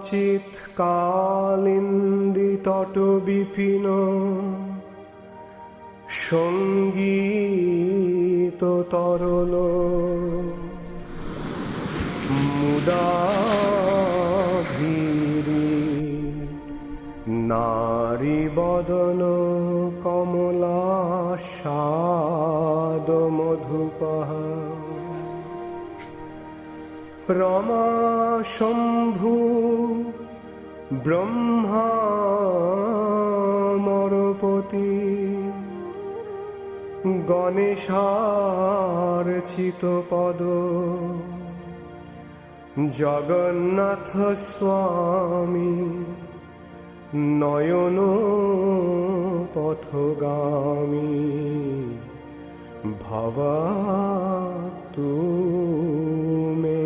কদাচিৎ কালিন্দী তট বিপিন সঙ্গীত তরল মুদা ধীরি নারী বদন কমলা স্বাদ মধুপহ রমা শম্ভু ব্রহ্মা মরপতি গণেশার চিতপদ জগন্নাথ স্বামী নয়ন পথগামী ভবাতু মে।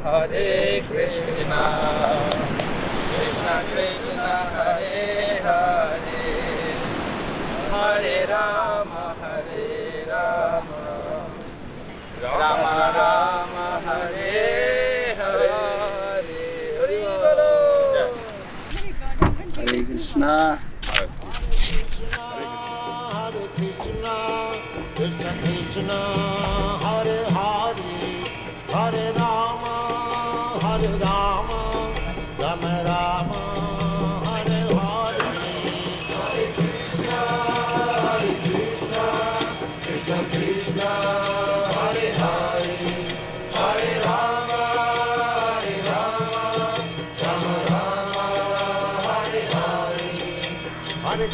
Hare Krishna, Krishna Krishna, Hare Hare, Hare Rama, Rama Rama, Hare Hare, Hare Bolo. Hare Krishna, Hare Krishna, Krishna Krishna, Hare Hare, Hare Rama, Rama Rama, Hare Hare. Hare Krishna, Krishna Krishna, Hare Hare, Hare Rama, Rama Rama, Hare Hare. Hare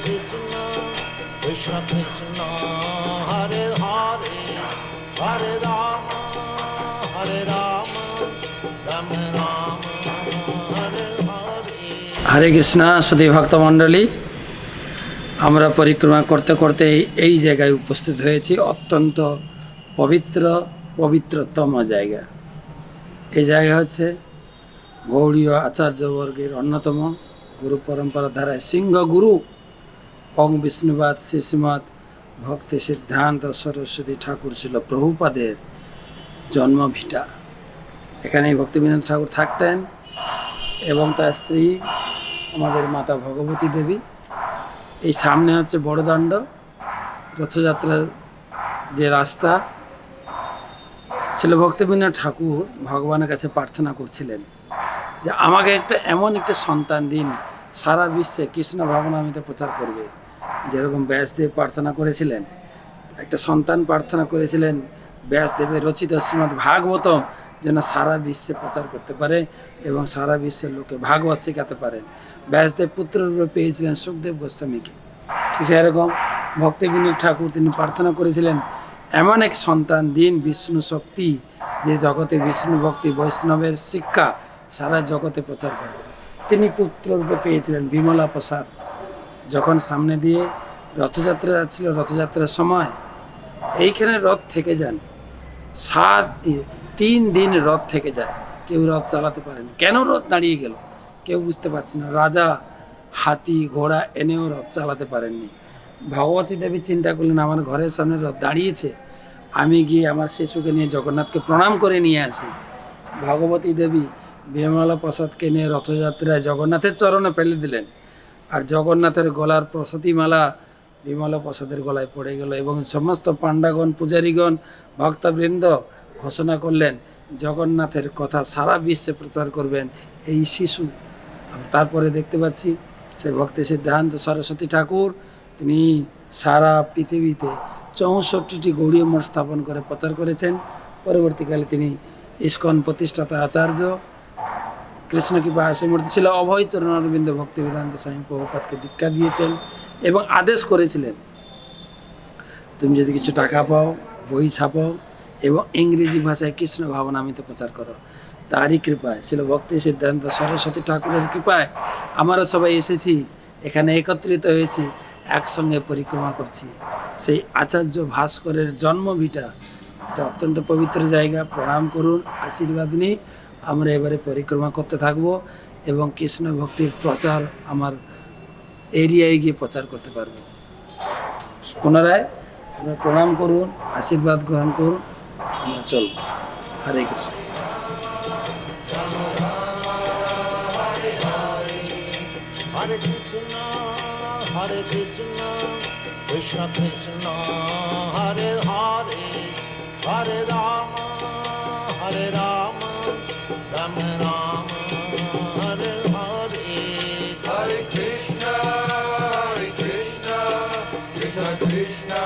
Krishna, Krishna Krishna, Hare Hare, Hare Rama, Rama Rama, Hare Hare. হরে কৃষ্ণ সুধী ভক্তমণ্ডলী, আমরা পরিক্রমা করতে করতে এই জায়গায় উপস্থিত হয়েছি। অত্যন্ত পবিত্রতম জায়গা। এই জায়গা হচ্ছে গৌড়ীয় আচার্যবর্গের অন্যতম গুরু পরম্পরা ধারায় সিংহ গুরু ওং বিষ্ণুবাদ শ্রীশ্রীমৎ ভক্তি সিদ্ধান্ত সরস্বতী ঠাকুর ছিল প্রভুপাদের জন্মভিটা। এখানেই ভক্তিবিনোদ ঠাকুর থাকতেন এবং তার স্ত্রী আমাদের মাতা ভগবতী দেবী। এই সামনে হচ্ছে বড়দণ্ড, রথযাত্রার যে রাস্তা ছিল। ভক্তিবিনোদ ঠাকুর ভগবানের কাছে প্রার্থনা করছিলেন যে আমাকে এমন একটা সন্তান দিন, সারা বিশ্বে কৃষ্ণ ভাবনামৃত প্রচার করবে। যেরকম ব্যাসদেব প্রার্থনা করেছিলেন, একটা সন্তান প্রার্থনা করেছিলেন ব্যাসদেবের রচিত শ্রীমদ্ ভাগবতম যেন সারা বিশ্বে প্রচার করতে পারে এবং সারা বিশ্বের লোকে ভাগবত শেখাতে পারেন। ব্যাসদেব পুত্ররূপে পেয়েছিলেন সুখদেব গোস্বামীকে। ঠিক সেরকম ভক্তিবিনোদ ঠাকুর তিনি প্রার্থনা করেছিলেন এমন এক সন্তান দিন, বিষ্ণু শক্তি, যে জগতে বিষ্ণু ভক্তি বৈষ্ণবের শিক্ষা সারা জগতে প্রচার করবেন। তিনি পুত্ররূপে পেয়েছিলেন বিমলা প্রসাদ। যখন সামনে দিয়ে রথযাত্রা যাচ্ছিল, রথযাত্রার সময় এইখানে রথ থেকে যান, 3 দিন রথ থেকে যায়, কেউ রথ চালাতে পারেনি। কেন রথ দাঁড়িয়ে গেল কেউ বুঝতে পারছে না। রাজা হাতি ঘোড়া এনেও রথ চালাতে পারেননি। ভগবতী দেবী চিন্তা করলেন আমার ঘরের সামনে রথ দাঁড়িয়েছে, আমি গিয়ে আমার শিশুকে নিয়ে জগন্নাথকে প্রণাম করে নিয়ে আসি। ভগবতী দেবী বিমলা প্রসাদকে নিয়ে রথযাত্রায় জগন্নাথের চরণে ফেলে দিলেন, আর জগন্নাথের গলার প্রসাদীমালা বিমলা প্রসাদের গলায় পড়ে গেল এবং সমস্ত পাণ্ডাগণ, পূজারীগণ, ভক্তবৃন্দ ঘোষণা করলেন জগন্নাথের কথা সারা বিশ্বে প্রচার করবেন এই শিশু। তারপরে দেখতে পাচ্ছি সে ভক্তি সিদ্ধান্ত সরস্বতী ঠাকুর, তিনি সারা পৃথিবীতে 64টি গৌড়ীয় মঠ স্থাপন করে প্রচার করেছেন। পরবর্তীকালে তিনি ইস্কন প্রতিষ্ঠাতা আচার্য কৃষ্ণকৃপা আশীমূর্তি ছিল অভয় চরণ অরবিন্দ ভক্তিবেদান্ত স্বামী প্রভুপাদকে দীক্ষা দিয়েছেন এবং আদেশ করেছিলেন তুমি যদি কিছু টাকা পাও, বই ছাপাও এবং ইংরেজি ভাষায় কৃষ্ণ ভাবনামৃত প্রচার করো। তারই কৃপায় ছিল ভক্তি সিদ্ধান্ত সরস্বতী ঠাকুরের কৃপায় আমরা সবাই এসেছি, এখানে একত্রিত হয়েছি, একসঙ্গে পরিক্রমা করছি সেই আচার্য ভাস্করের জন্মভিটা। এটা অত্যন্ত পবিত্র জায়গা। প্রণাম করুন, আশীর্বাদ নিই। আমরা এবারে পরিক্রমা করতে থাকব এবং কৃষ্ণ ভক্তির প্রচার আমার এরিয়ায় গিয়ে প্রচার করতে পারবো। পুনরায় আমরা প্রণাম করুন, আশীর্বাদ গ্রহণ করুন, আমরা চলব। হরে Krishna. Hare Krishna, Krishna Krishna, Hare Hare, Hare Rama, Rama Rama, Hare Hare. Hare Krishna, Krishna Krishna,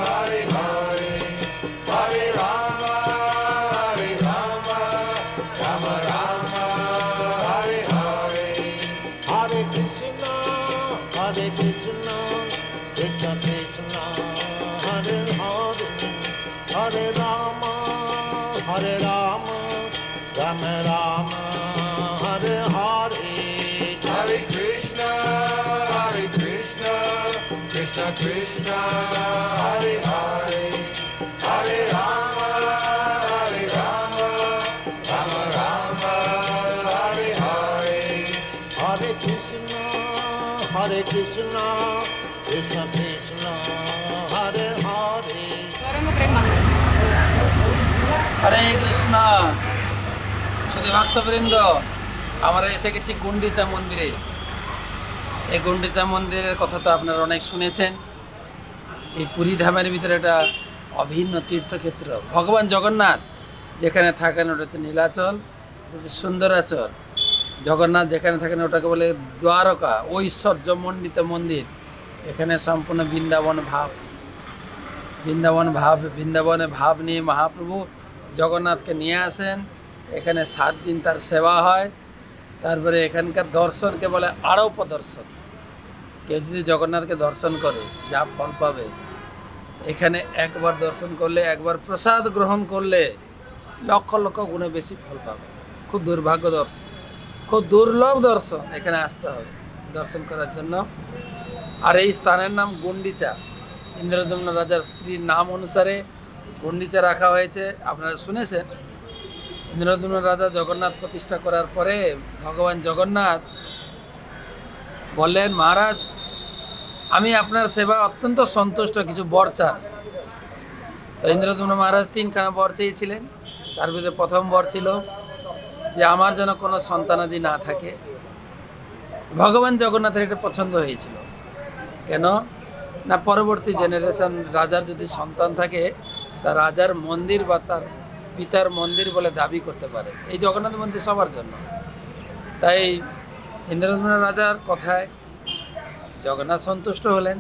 Hare Hare, Hare Rama, Rama Rama, Hare Hare. Hare Krishna, Krishna Krishna, Hare Hare, Hare Rama, Rama Rama, Hare Hare. Hare Krishna, Krishna Krishna, Hare Hare, Hare Rama, Rama Rama, Hare Hare. Hare Krishna, Krishna Krishna, Hare Hare. হরে কৃষ্ণ। শুধু ভক্তবৃন্দ, আমরা এসে গেছি গুন্ডিচা মন্দিরে। এই গুন্ডিচা মন্দিরের কথা তো আপনারা অনেক শুনেছেন। এই পুরী ধামের ভিতরে একটা অভিন্ন তীর্থক্ষেত্র। ভগবান জগন্নাথ যেখানে থাকেন ওটা হচ্ছে নীলাচল, এটা হচ্ছে সুন্দরাচল। জগন্নাথ যেখানে থাকেন ওটাকে বলে দ্বারকা, ঐশ্বর্যমণ্ডিত মন্দির। এখানে সম্পূর্ণ বৃন্দাবনে ভাব নিয়ে মহাপ্রভু জগন্নাথকে নিয়ে আসেন। এখানে 7 দিন তার সেবা হয়। তারপরে এখানকার দর্শনকে বলে আরোপ দর্শন। কেউ যদি জগন্নাথকে দর্শন করে যা ফল পাবে, এখানে একবার দর্শন করলে, একবার প্রসাদ গ্রহণ করলে লক্ষ লক্ষ গুণে বেশি ফল পাবে। খুব দুর্ভাগ্য দর্শন, খুব দুর্লভ দর্শন। এখানে আসতে হবে দর্শন করার জন্য। আর এই স্থানের নাম গুন্ডিচা। ইন্দ্রদম্ন রাজার স্ত্রীর নাম অনুসারে গুন্ডিচা রাখা হয়েছে। আপনারা শুনেছেন, ইন্দ্রদম্ন রাজা জগন্নাথ প্রতিষ্ঠা করার পরে ভগবান জগন্নাথ বললেন, মহারাজ আমি আপনার সেবা অত্যন্ত সন্তুষ্ট, কিছু বর চান। তো ইন্দ্রদম্ন মহারাজ 3খানা বর চেয়েছিলেন। তার ভিতরে প্রথম বর ছিল যে আমার যেন কোনো সন্তানাদি না থাকে। ভগবান জগন্নাথের এটা পছন্দ হয়েছিল। কেন না, পরবর্তী জেনারেশন রাজার যদি সন্তান থাকে, তা রাজার মন্দির বা তার পিতার মন্দির বলে দাবি করতে পারে। এই জগন্নাথ মন্দির সবার জন্য। তাই ইন্দ্রদম্ন রাজার কথায় জগন্নাথ সন্তুষ্ট হলেন,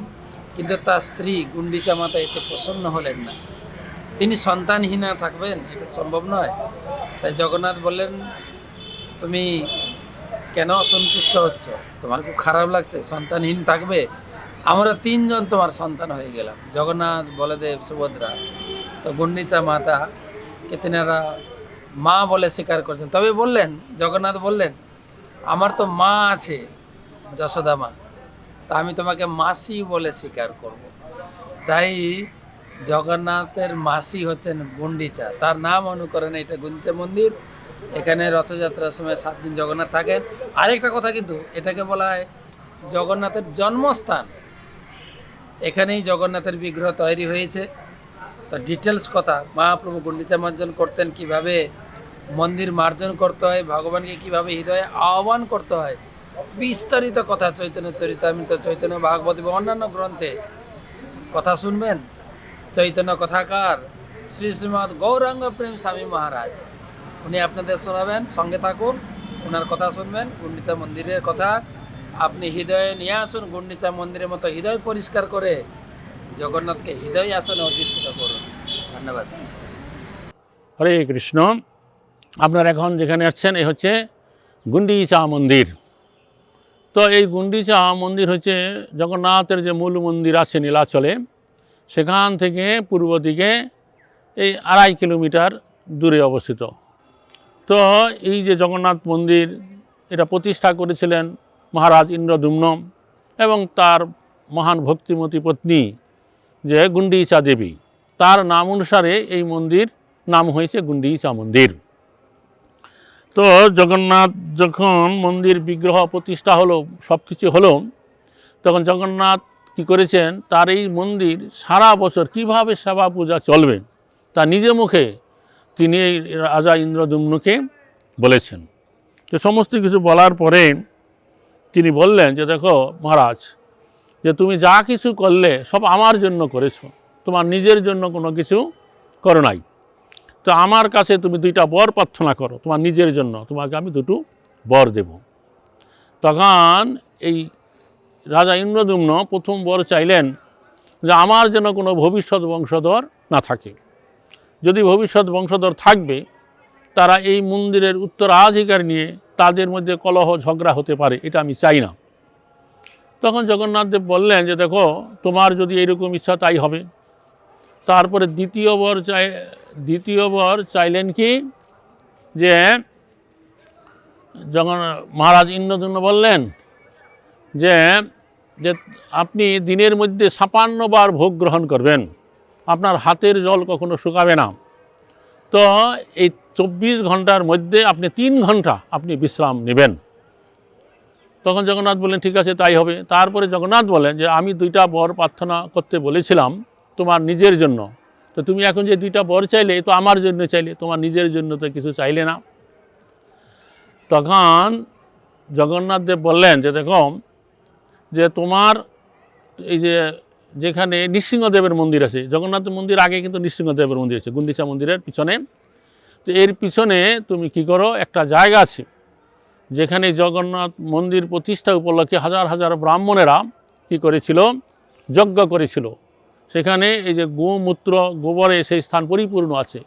কিন্তু তার স্ত্রী গুন্ডিচা মাতা এতে প্রসন্ন হলেন না। তিনি সন্তানহীনা থাকবেন, এটা সম্ভব নয়। তাই জগন্নাথ বললেন, তুমি কেন অসন্তুষ্ট হচ্ছ? তোমার খুব খারাপ লাগছে সন্তানহীন থাকবে? আমরা 3 জন তোমার সন্তান হয়ে গেলাম, জগন্নাথ, বলদেব, সুভদ্রা। তো গুন্ডিচা মাতাকে তেনারা মা বলে স্বীকার করছেন। তবে বললেন, জগন্নাথ বললেন, আমার তো মা আছে, যশোদা মা, তা আমি তোমাকে মাসি বলে স্বীকার করব। তাই জগন্নাথের মাসি হচ্ছেন গুন্ডিচা, তার নাম অনুকরণে এটা গুন্ডিচা মন্দির। এখানে রথযাত্রার সময় 7 দিন জগন্নাথ থাকেন। আরেকটা কথা, কিন্তু এটাকে বলা হয় জগন্নাথের জন্মস্থান। এখানেই জগন্নাথের বিগ্রহ তৈরি হয়েছে। তো ডিটেলস কথা, মহাপ্রভু গুন্ডিচা মার্জন করতেন, কিভাবে মন্দির মার্জন করতে হয়, ভগবানকে কিভাবে হৃদয়ে আহ্বান করতে হয়, বিস্তারিত কথা চৈতন্য চরিতামৃত, চৈতন্য ভাগবত এবং অন্যান্য গ্রন্থে কথা শুনবেন। চৈতন্য কথাকার শ্রী শ্রীমৎ গৌরাঙ্গ প্রেম স্বামী মহারাজ, উনি আপনাদের শোনাবেন। সঙ্গে থাকুন, ওনার কথা শুনবেন। গুন্ডিচা মন্দিরের কথা আপনি হৃদয়ে নিয়ে আসুন। গুন্ডিচা মন্দিরের মতো হৃদয় পরিষ্কার করে জগন্নাথকে হৃদয় আসনে অধিষ্ঠিত করুন। ধন্যবাদ। হরে কৃষ্ণ। আপনারা এখন যেখানে আসছেন এ হচ্ছে গুন্ডিচা মন্দির। তো এই গুন্ডিচা মন্দির হচ্ছে জগন্নাথের যে মূল মন্দির আছে নীলাচলে, সেখান থেকে পূর্ব দিকে এই 2.5 কিলোমিটার দূরে অবস্থিত। তো এই যে জগন্নাথ মন্দির, এটা প্রতিষ্ঠা করেছিলেন মহারাজ ইন্দ্রদ্যুম্ন এবং তার মহান ভক্তিমতী পত্নী যে গুন্ডিচা দেবী, তার নাম অনুসারে এই মন্দির নাম হয়েছে গুন্ডিচা মন্দির। তো জগন্নাথ যখন মন্দির বিগ্রহ প্রতিষ্ঠা হলো, সব কিছু হলো, তখন জগন্নাথ কি করেছেন, তার এই মন্দির সারা বছর কিভাবে সেবা পূজা চলবে তা নিজে মুখে তিনি এই রাজা ইন্দ্রদ্যুম্নকে বলেছেন। তো সমস্ত কিছু বলার পরে তিনি বললেন যে দেখো মহারাজ, যে তুমি যা কিছু করলে সব আমার জন্য করেছো, তোমার নিজের জন্য কোনো কিছু করো নাই। তো আমার কাছে তুমি 2টা বর প্রার্থনা করো তোমার নিজের জন্য, তোমাকে আমি 2টো বর দেব। তখন এই রাজা ইন্দ্রদ্যুম্ন প্রথম বর চাইলেন যে আমার যেন কোনো ভবিষ্যৎ বংশধর না থাকে, যদি ভবিষ্যৎ বংশধর থাকবে তারা এই মন্দিরের উত্তরাধিকার নিয়ে তাদের মধ্যে কলহ ঝগড়া হতে পারে, এটা আমি চাই না। তখন জগন্নাথদেব বললেন যে দেখো তোমার যদি এইরকম ইচ্ছা তাই হবে। তারপরে দ্বিতীয় বর চাইলেন কি, যে যখন মহারাজ ইন্দ্রদ্যুম্ন বললেন যে যে আপনি দিনের মধ্যে 56 বার ভোগ গ্রহণ করবেন, আপনার হাতের জল কখনো শুকাবে না। তো এই 24 ঘন্টার মধ্যে আপনি 3 ঘন্টা আপনি বিশ্রাম নেবেন। তখন জগন্নাথ বললেন ঠিক আছে তাই হবে। তারপরে জগন্নাথ বলেন যে আমি 2টা বর প্রার্থনা করতে বলেছিলাম তোমার নিজের জন্য, তো তুমি এখন যে 2টা বর চাইলে তো আমার জন্য চাইলে, তোমার নিজের জন্য তো কিছু চাইলে না। তখন জগন্নাথদেব বললেন যে দেখো যে তোমার এই যেখানে নৃসিংহদেবের মন্দির আছে, জগন্নাথ মন্দির আগে কিন্তু নৃসিংহদেবের মন্দির আছে গুন্ডিচা মন্দিরের পিছনে। তো এর পিছনে তুমি কি করো, একটা জায়গা আছে যেখানে জগন্নাথ মন্দির প্রতিষ্ঠা উপলক্ষে হাজার হাজার ব্রাহ্মণেরা কি করেছিল, যজ্ঞ করেছিল। সেখানে এই যে গোমূত্র গোবরে সেই স্থান পরিপূর্ণ আছে,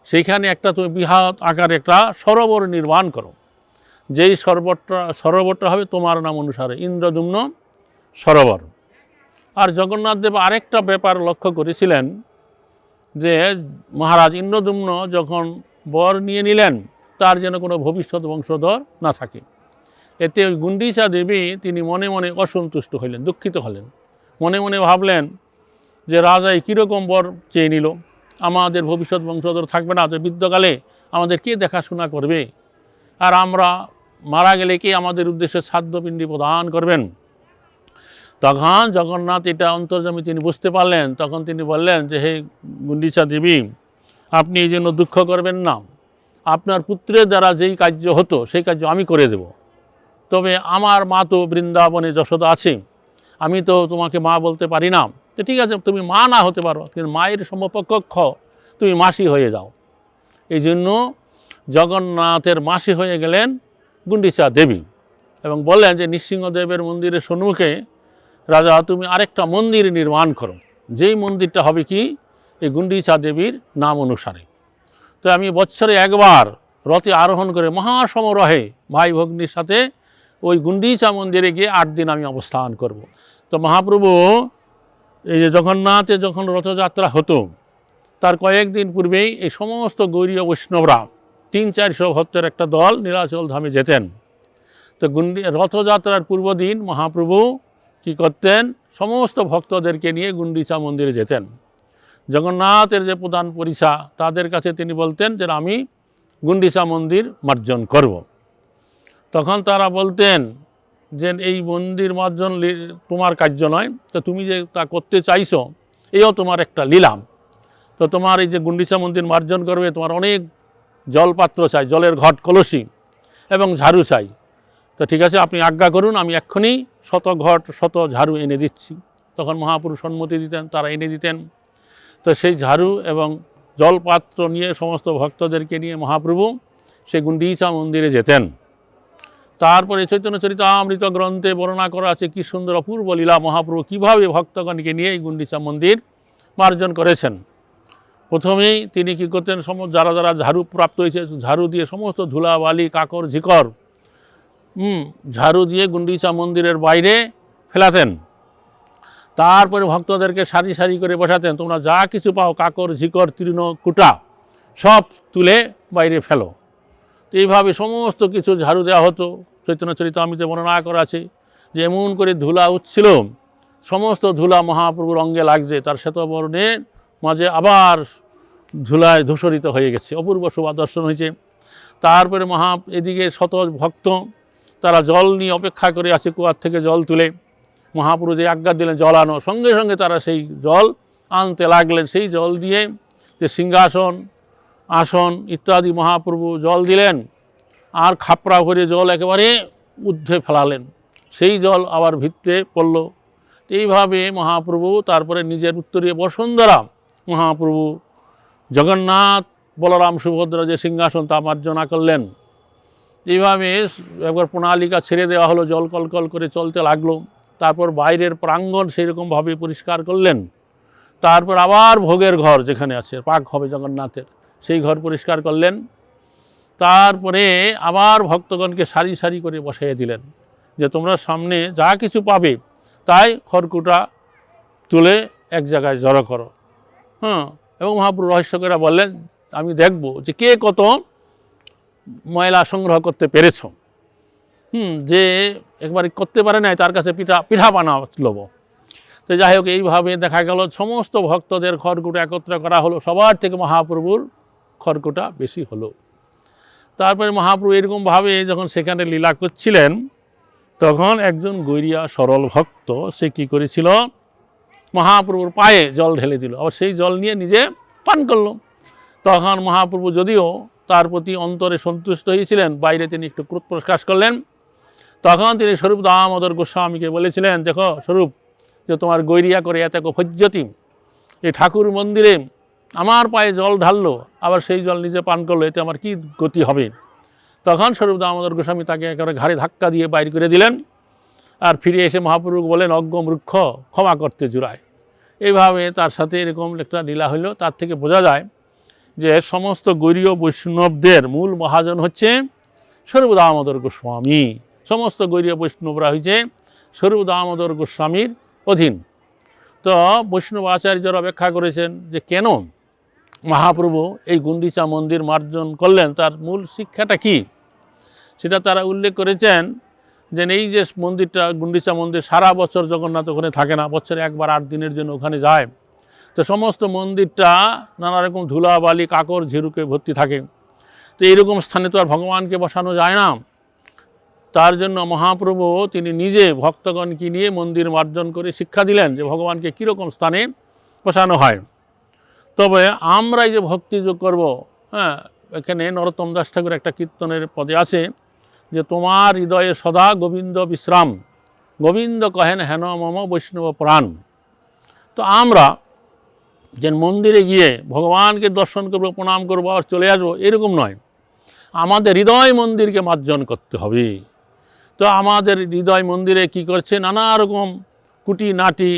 সেইখানে একটা তুমি বৃহৎ আকারে একটা সরোবর নির্মাণ করো, যেই সরোবরটা হবে তোমার নাম অনুসারে ইন্দ্রদ্যুম্ন সরোবর। আর জগন্নাথদেব আরেকটা ব্যাপার লক্ষ্য করেছিলেন যে মহারাজ ইন্দ্রদ্যুম্ন যখন বর নিয়ে নিলেন তার যেন কোনো ভবিষ্যৎ বংশধর না থাকে। এতে ওই গুন্ডিচা দেবী তিনি মনে মনে অসন্তুষ্ট হইলেন, দুঃখিত হলেন, মনে মনে ভাবলেন যে রাজাই কীরকম বর চেয়ে নিল, আমাদের ভবিষ্যৎ বংশধর থাকবে না, তো বৃদ্ধকালে আমাদের কে দেখাশোনা করবে, আর আমরা মারা গেলে কে আমাদের উদ্দেশ্যে শ্রাদ্ধপিণ্ডি প্রদান করবেন। তখন জগন্নাথ এটা অন্তর্যামী তিনি বুঝতে পারলেন। তখন তিনি বললেন যে হে গুন্ডিচা দেবী, আপনি এই জন্য দুঃখ করবেন না, আপনার পুত্রের দ্বারা যেই কার্য হতো সেই কার্য আমি করে দেব। তবে আমার মা তো বৃন্দাবনে যশোদা আছে, আমি তো তোমাকে মা বলতে পারি না, তো ঠিক আছে তুমি মা না হতে পারো, কিন্তু মায়ের সমকক্ষ তুমি মাসি হয়ে যাও। এই জন্য জগন্নাথের মাসি হয়ে গেলেন গুন্ডিচা দেবী এবং বললেন যে নৃসিংহদেবের মন্দিরের সম্মুখে রাজা তুমি আরেকটা মন্দির নির্মাণ করো, যেই মন্দিরটা হবে কি এই গুন্ডিচা দেবীর নাম অনুসারে। তো আমি বৎসরে একবার রথে আরোহণ করে মহাসমারোহে ভাই ভগ্নির সাথে ওই গুন্ডিচা মন্দিরে গিয়ে 8 দিন আমি অবস্থান করব। তো মহাপ্রভু এই যে জগন্নাথে যখন রথযাত্রা হতো তার কয়েকদিন পূর্বেই এই সমস্ত গৌরীয় বৈষ্ণবরা 300-400 ভক্তের একটা দল নীলাচল ধামে যেতেন। তো রথযাত্রার পূর্বদিন মহাপ্রভু কি করতেন, সমস্ত ভক্তদেরকে নিয়ে গুন্ডিচা মন্দিরে যেতেন। জগন্নাথের যে প্রধান পরিষা তাদের কাছে তিনি বলতেন যে আমি গুন্ডিচা মন্দির মার্জন করব। তখন তারা বলতেন যে এই মন্দির মার্জন তোমার কার্য নয়, তো তুমি যে তা করতে চাইছো এও তোমার একটা লীলা। তো তোমার এই যে গুন্ডিচা মন্দির মার্জন করবে তোমার অনেক জলপাত্র চাই, জলের ঘট কলসি এবং ঝাড়ু চাই। তো ঠিক আছে আপনি আজ্ঞা করুন, আমি এক্ষুনি 100 ঘট 100 ঝাড়ু এনে দিচ্ছি। তখন মহাপুরুষ সম্মতি দিতেন, তারা এনে দিতেন। তো সেই ঝাড়ু এবং জলপাত্র নিয়ে সমস্ত ভক্তদেরকে নিয়ে মহাপ্রভু সেই গুন্ডিচা মন্দিরে যেতেন। তারপরে চৈতন্য চরিতামৃত গ্রন্থে বর্ণনা করা আছে কি সুন্দর অপূর্ব লীলা, মহাপ্রভু কীভাবে ভক্তগণকে নিয়ে এই গুন্ডিচা মন্দির মার্জন করেছেন। প্রথমেই তিনি কী করতেন, যারা যারা ঝাড়ু প্রাপ্ত হয়েছে ঝাড়ু দিয়ে সমস্ত ধুলাবালি কাকর ঝিকর ঝাড়ু দিয়ে গুন্ডিচা মন্দিরের বাইরে ফেলাতেন। তারপরে ভক্তদেরকে সারি সারি করে বসাতেন, তোমরা যা কিছু পাও কাকর ঝিকর তৃণ কুটা সব তুলে বাইরে ফেলো। তো এইভাবে সমস্ত কিছু ঝাড়ু দেওয়া হতো। চৈতন্য চরিতামৃতে বর্ণনা করা আছে যে এমন করে ধুলা উঠছিল, সমস্ত ধুলা মহাপ্রভুর অঙ্গে লাগছে, তার শ্বেতবর্ণের মাঝে আবার ধুলায় ধূসরিত হয়ে গেছে, অপূর্ব শোভা দর্শন হয়েছে। তারপরে এদিকে শত ভক্ত তারা জল নিয়ে অপেক্ষা করে আছে, কুয়ার থেকে জল তুলে মহাপ্রভু যে আজ্ঞা দিলেন জল আনো, সঙ্গে সঙ্গে তারা সেই জল আনতে লাগলেন। সেই জল দিয়ে যে সিংহাসন আসন ইত্যাদি মহাপ্রভু জল দিলেন, আর খাপড়া ভরে জল একেবারে ঊর্ধ্বে ফেলালেন, সেই জল আবার ভিত্তে পড়ল। এইভাবে মহাপ্রভু তারপরে নিজের উত্তরীয় বসুন্ধরা মহাপ্রভু জগন্নাথ বলরাম সুভদ্রা যে সিংহাসন তা মার্জনা করলেন। এইভাবে একবার প্রণালিকা ছেড়ে দেওয়া হলো, জল কলকল করে চলতে লাগলো। তারপর বাইরের প্রাঙ্গণ সেইরকমভাবে পরিষ্কার করলেন। তারপর আবার ভোগের ঘর যেখানে আছে, পাক হবে জগন্নাথের, সেই ঘর পরিষ্কার করলেন। তারপরে আবার ভক্তগণকে সারি সারি করে বসাইয়ে দিলেন যে তোমরা সামনে যা কিছু পাবে তাই খড়কুটা তুলে এক জায়গায় জড়ো করো। এবং মহাপ্রভু রহস্য করে বললেন, আমি দেখব যে কে কত ময়লা সংগ্রহ করতে পেরেছ। যে একবার করতে পারে নাই তার কাছে পিঠা পানা লব। তো যাই হোক, এইভাবে দেখা গেল সমস্ত ভক্তদের খড়কুটা একত্র করা হলো, সবার থেকে মহাপ্রভুর খড়কুটা বেশি হলো। তারপরে মহাপ্রভু এরকমভাবে যখন সেখানে লীলা করছিলেন, তখন একজন গৈরিয়া সরল ভক্ত সে কী করেছিল, মহাপ্রভুর পায়ে জল ঢেলে দিল, আবার সেই জল নিয়ে নিজে পান করল। তখন মহাপ্রভু যদিও তার প্রতি অন্তরে সন্তুষ্ট হয়েছিলেন, বাইরে তিনি একটু ক্রোধ প্রকাশ করলেন। তখন তিনি স্বরূপ দামোদর গোস্বামীকে বলেছিলেন, দেখো স্বরূপ, যে তোমার গৈরিয়া করে এত ফজ্জতি, এই ঠাকুর মন্দিরে আমার পায়ে জল ঢাললো, আবার সেই জল নিজে পান করলো, এতে আমার কি গতি হবে। তখন স্বরূপ দামোদর গোস্বামী তাকে একেবারে ঘাড়ে ধাক্কা দিয়ে বাইর করে দিলেন। আর ফিরে এসে মহাপ্রভু বলেন, অজ্ঞ মূর্খ ক্ষমা করতে জুড়ায়। এইভাবে তার সাথে এরকম একটা লীলা হইল। তার থেকে বোঝা যায় যে সমস্ত গৌরীয় বৈষ্ণবদের মূল মহাজন হচ্ছে স্বরূপ দামোদর গোস্বামী। সমস্ত গৌরীয় বৈষ্ণবরা হয়েছে স্বরূপ দামোদর গোস্বামীর অধীন। তো বৈষ্ণব আচার্যরা ব্যাখ্যা করেছেন যে কেন মহাপ্রভু এই গুন্ডিচা মন্দির মার্জন করলেন, তার মূল শিক্ষাটা কি, সেটা তারা উল্লেখ করেছেন। যে এই যে মন্দিরটা গুন্ডিচা মন্দির, সারা বছর জগন্নাথ ওখানে থাকে না, বছরে একবার 8 দিনের জন্য ওখানে যায়। তো সমস্ত মন্দিরটা নানা রকম ধুলাবালি কাকর ঝিরুকে ভর্তি থাকে। তো এইরকম স্থানে তো আর ভগবানকে বসানো যায় না। তার জন্য মহাপ্রভু তিনি নিজে ভক্তগণকে নিয়ে মন্দির মার্জন করে শিক্ষা দিলেন যে ভগবানকে কীরকম স্থানে বসানো হয়। তবে আমরা এই যে ভক্তিযোগ করব, এখানে নরোত্তম দাস ঠাকুর একটা কীর্তনের পদে আছে যে তোমার হৃদয়ে সদা গোবিন্দ বিশ্রাম, গোবিন্দ কহেন হেন মম বৈষ্ণব প্রাণ। তো আমরা যে মন্দিরে গিয়ে ভগবানকে দর্শন করবো, প্রণাম করবো, আর চলে আসবো, এরকম নয়। আমাদের হৃদয় মন্দিরকে মার্জন করতে হবে। তো আমাদের হৃদয় মন্দিরে কি করছে, নানা রকম কুটি নাটি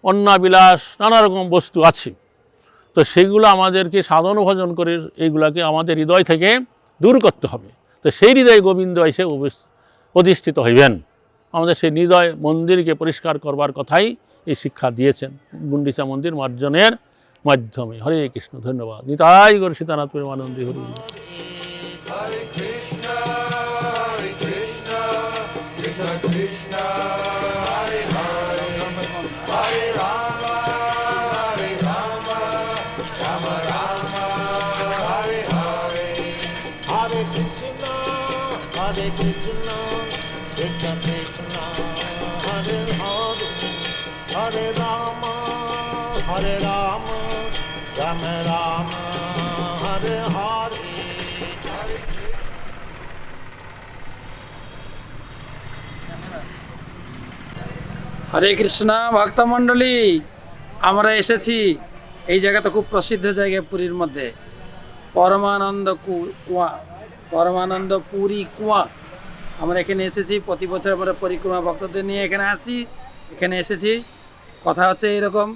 অন্নাবিলাস নানা রকম বস্তু আছে। তো সেগুলো আমাদেরকে সাধন ভজন করে এইগুলাকে আমাদের হৃদয় থেকে দূর করতে হবে। তো সেই হৃদয়ে গোবিন্দ এসে অধিষ্ঠিত হইবেন। আমাদের সেই হৃদয় মন্দিরকে পরিষ্কার করবার কথাই এই শিক্ষা দিয়েছেন গুন্ডিচা মন্দির মার্জনের মাধ্যমে। হরে কৃষ্ণ, ধন্যবাদ। Nitai Gour Sitanath প্রেমানন্দী Hari. Hare Krishna, Krishna Krishna, Hare Hare, Hare Rama, Hare Rama, Rama Rama, Hare Hare. Hare Krishna, Krishna Krishna, Hare Hare, Hare Rama, Rama Rama, Hare Hare. হরে কৃষ্ণ ভক্তমণ্ডলী, আমরা এসেছি এই জায়গাটা খুব প্রসিদ্ধ জায়গা পুরীর মধ্যে, পরমানন্দ কুয়া, পরমানন্দ পুরী কুয়া। আমরা এখানে এসেছি প্রতি বছর আমরা পরিক্রমা ভক্তদের নিয়ে এখানে আসি। এখানে এসেছি, কথা হচ্ছে এরকম,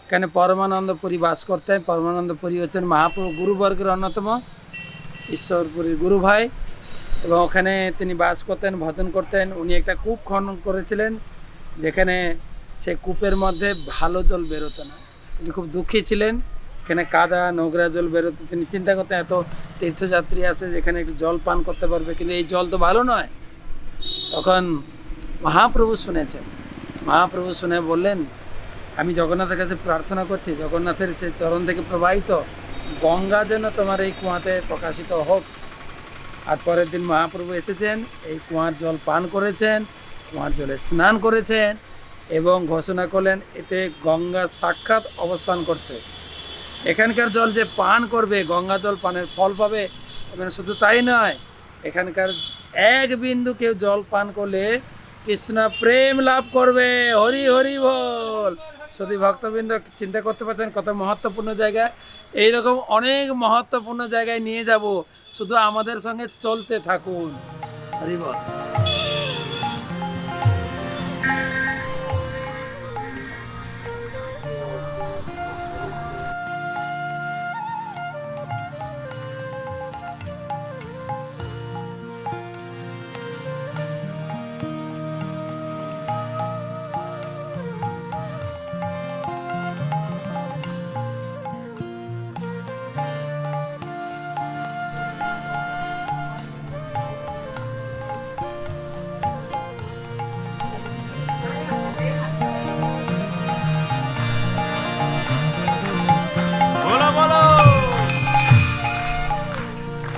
এখানে পরমানন্দ পুরী বাস করতেন। পরমানন্দ পুরী হচ্ছেন মহাপ্রভু গুরুবর্গের অন্যতম, ঈশ্বরপুরীর গুরু ভাই, এবং ওখানে তিনি বাস করতেন, ভজন করতেন। উনি একটা কূপ খনন করেছিলেন, যেখানে সে কূপের মধ্যে ভালো জল বেরোতো না। তিনি খুব দুঃখী ছিলেন, এখানে কাদা নোংরা জল বেরোতো। তিনি চিন্তা করতেন এত তীর্থযাত্রী আসে যেখানে একটু জল পান করতে পারবে, কিন্তু এই জল তো ভালো নয়। তখন মহাপ্রভু শুনেছেন, মহাপ্রভু শুনে বললেন, আমি জগন্নাথের কাছে প্রার্থনা করছি, জগন্নাথের সে চরণ থেকে প্রবাহিত গঙ্গা যেন তোমার এই কুয়াতে প্রকাশিত হোক। আর পরের দিন মহাপ্রভু এসেছেন, এই কুয়ার জল পান করেছেন, কুয়ার জলে স্নান করেছেন, এবং ঘোষণা করলেন এতে গঙ্গা সাক্ষাৎ অবস্থান করছে। এখানকার জল যে পান করবে গঙ্গা জল পানের ফল পাবে, এবং শুধু তাই নয়, এখানকার এক বিন্দু কেউ জল পান করলে কৃষ্ণ প্রেম লাভ করবে। হরি হরি বল। শুধু ভক্তবৃন্দ চিন্তা করতে পারছেন কত মহত্বপূর্ণ জায়গা। এইরকম অনেক মহত্বপূর্ণ জায়গায় নিয়ে যাব, শুধু আমাদের সঙ্গে চলতে থাকুন। হরি বল।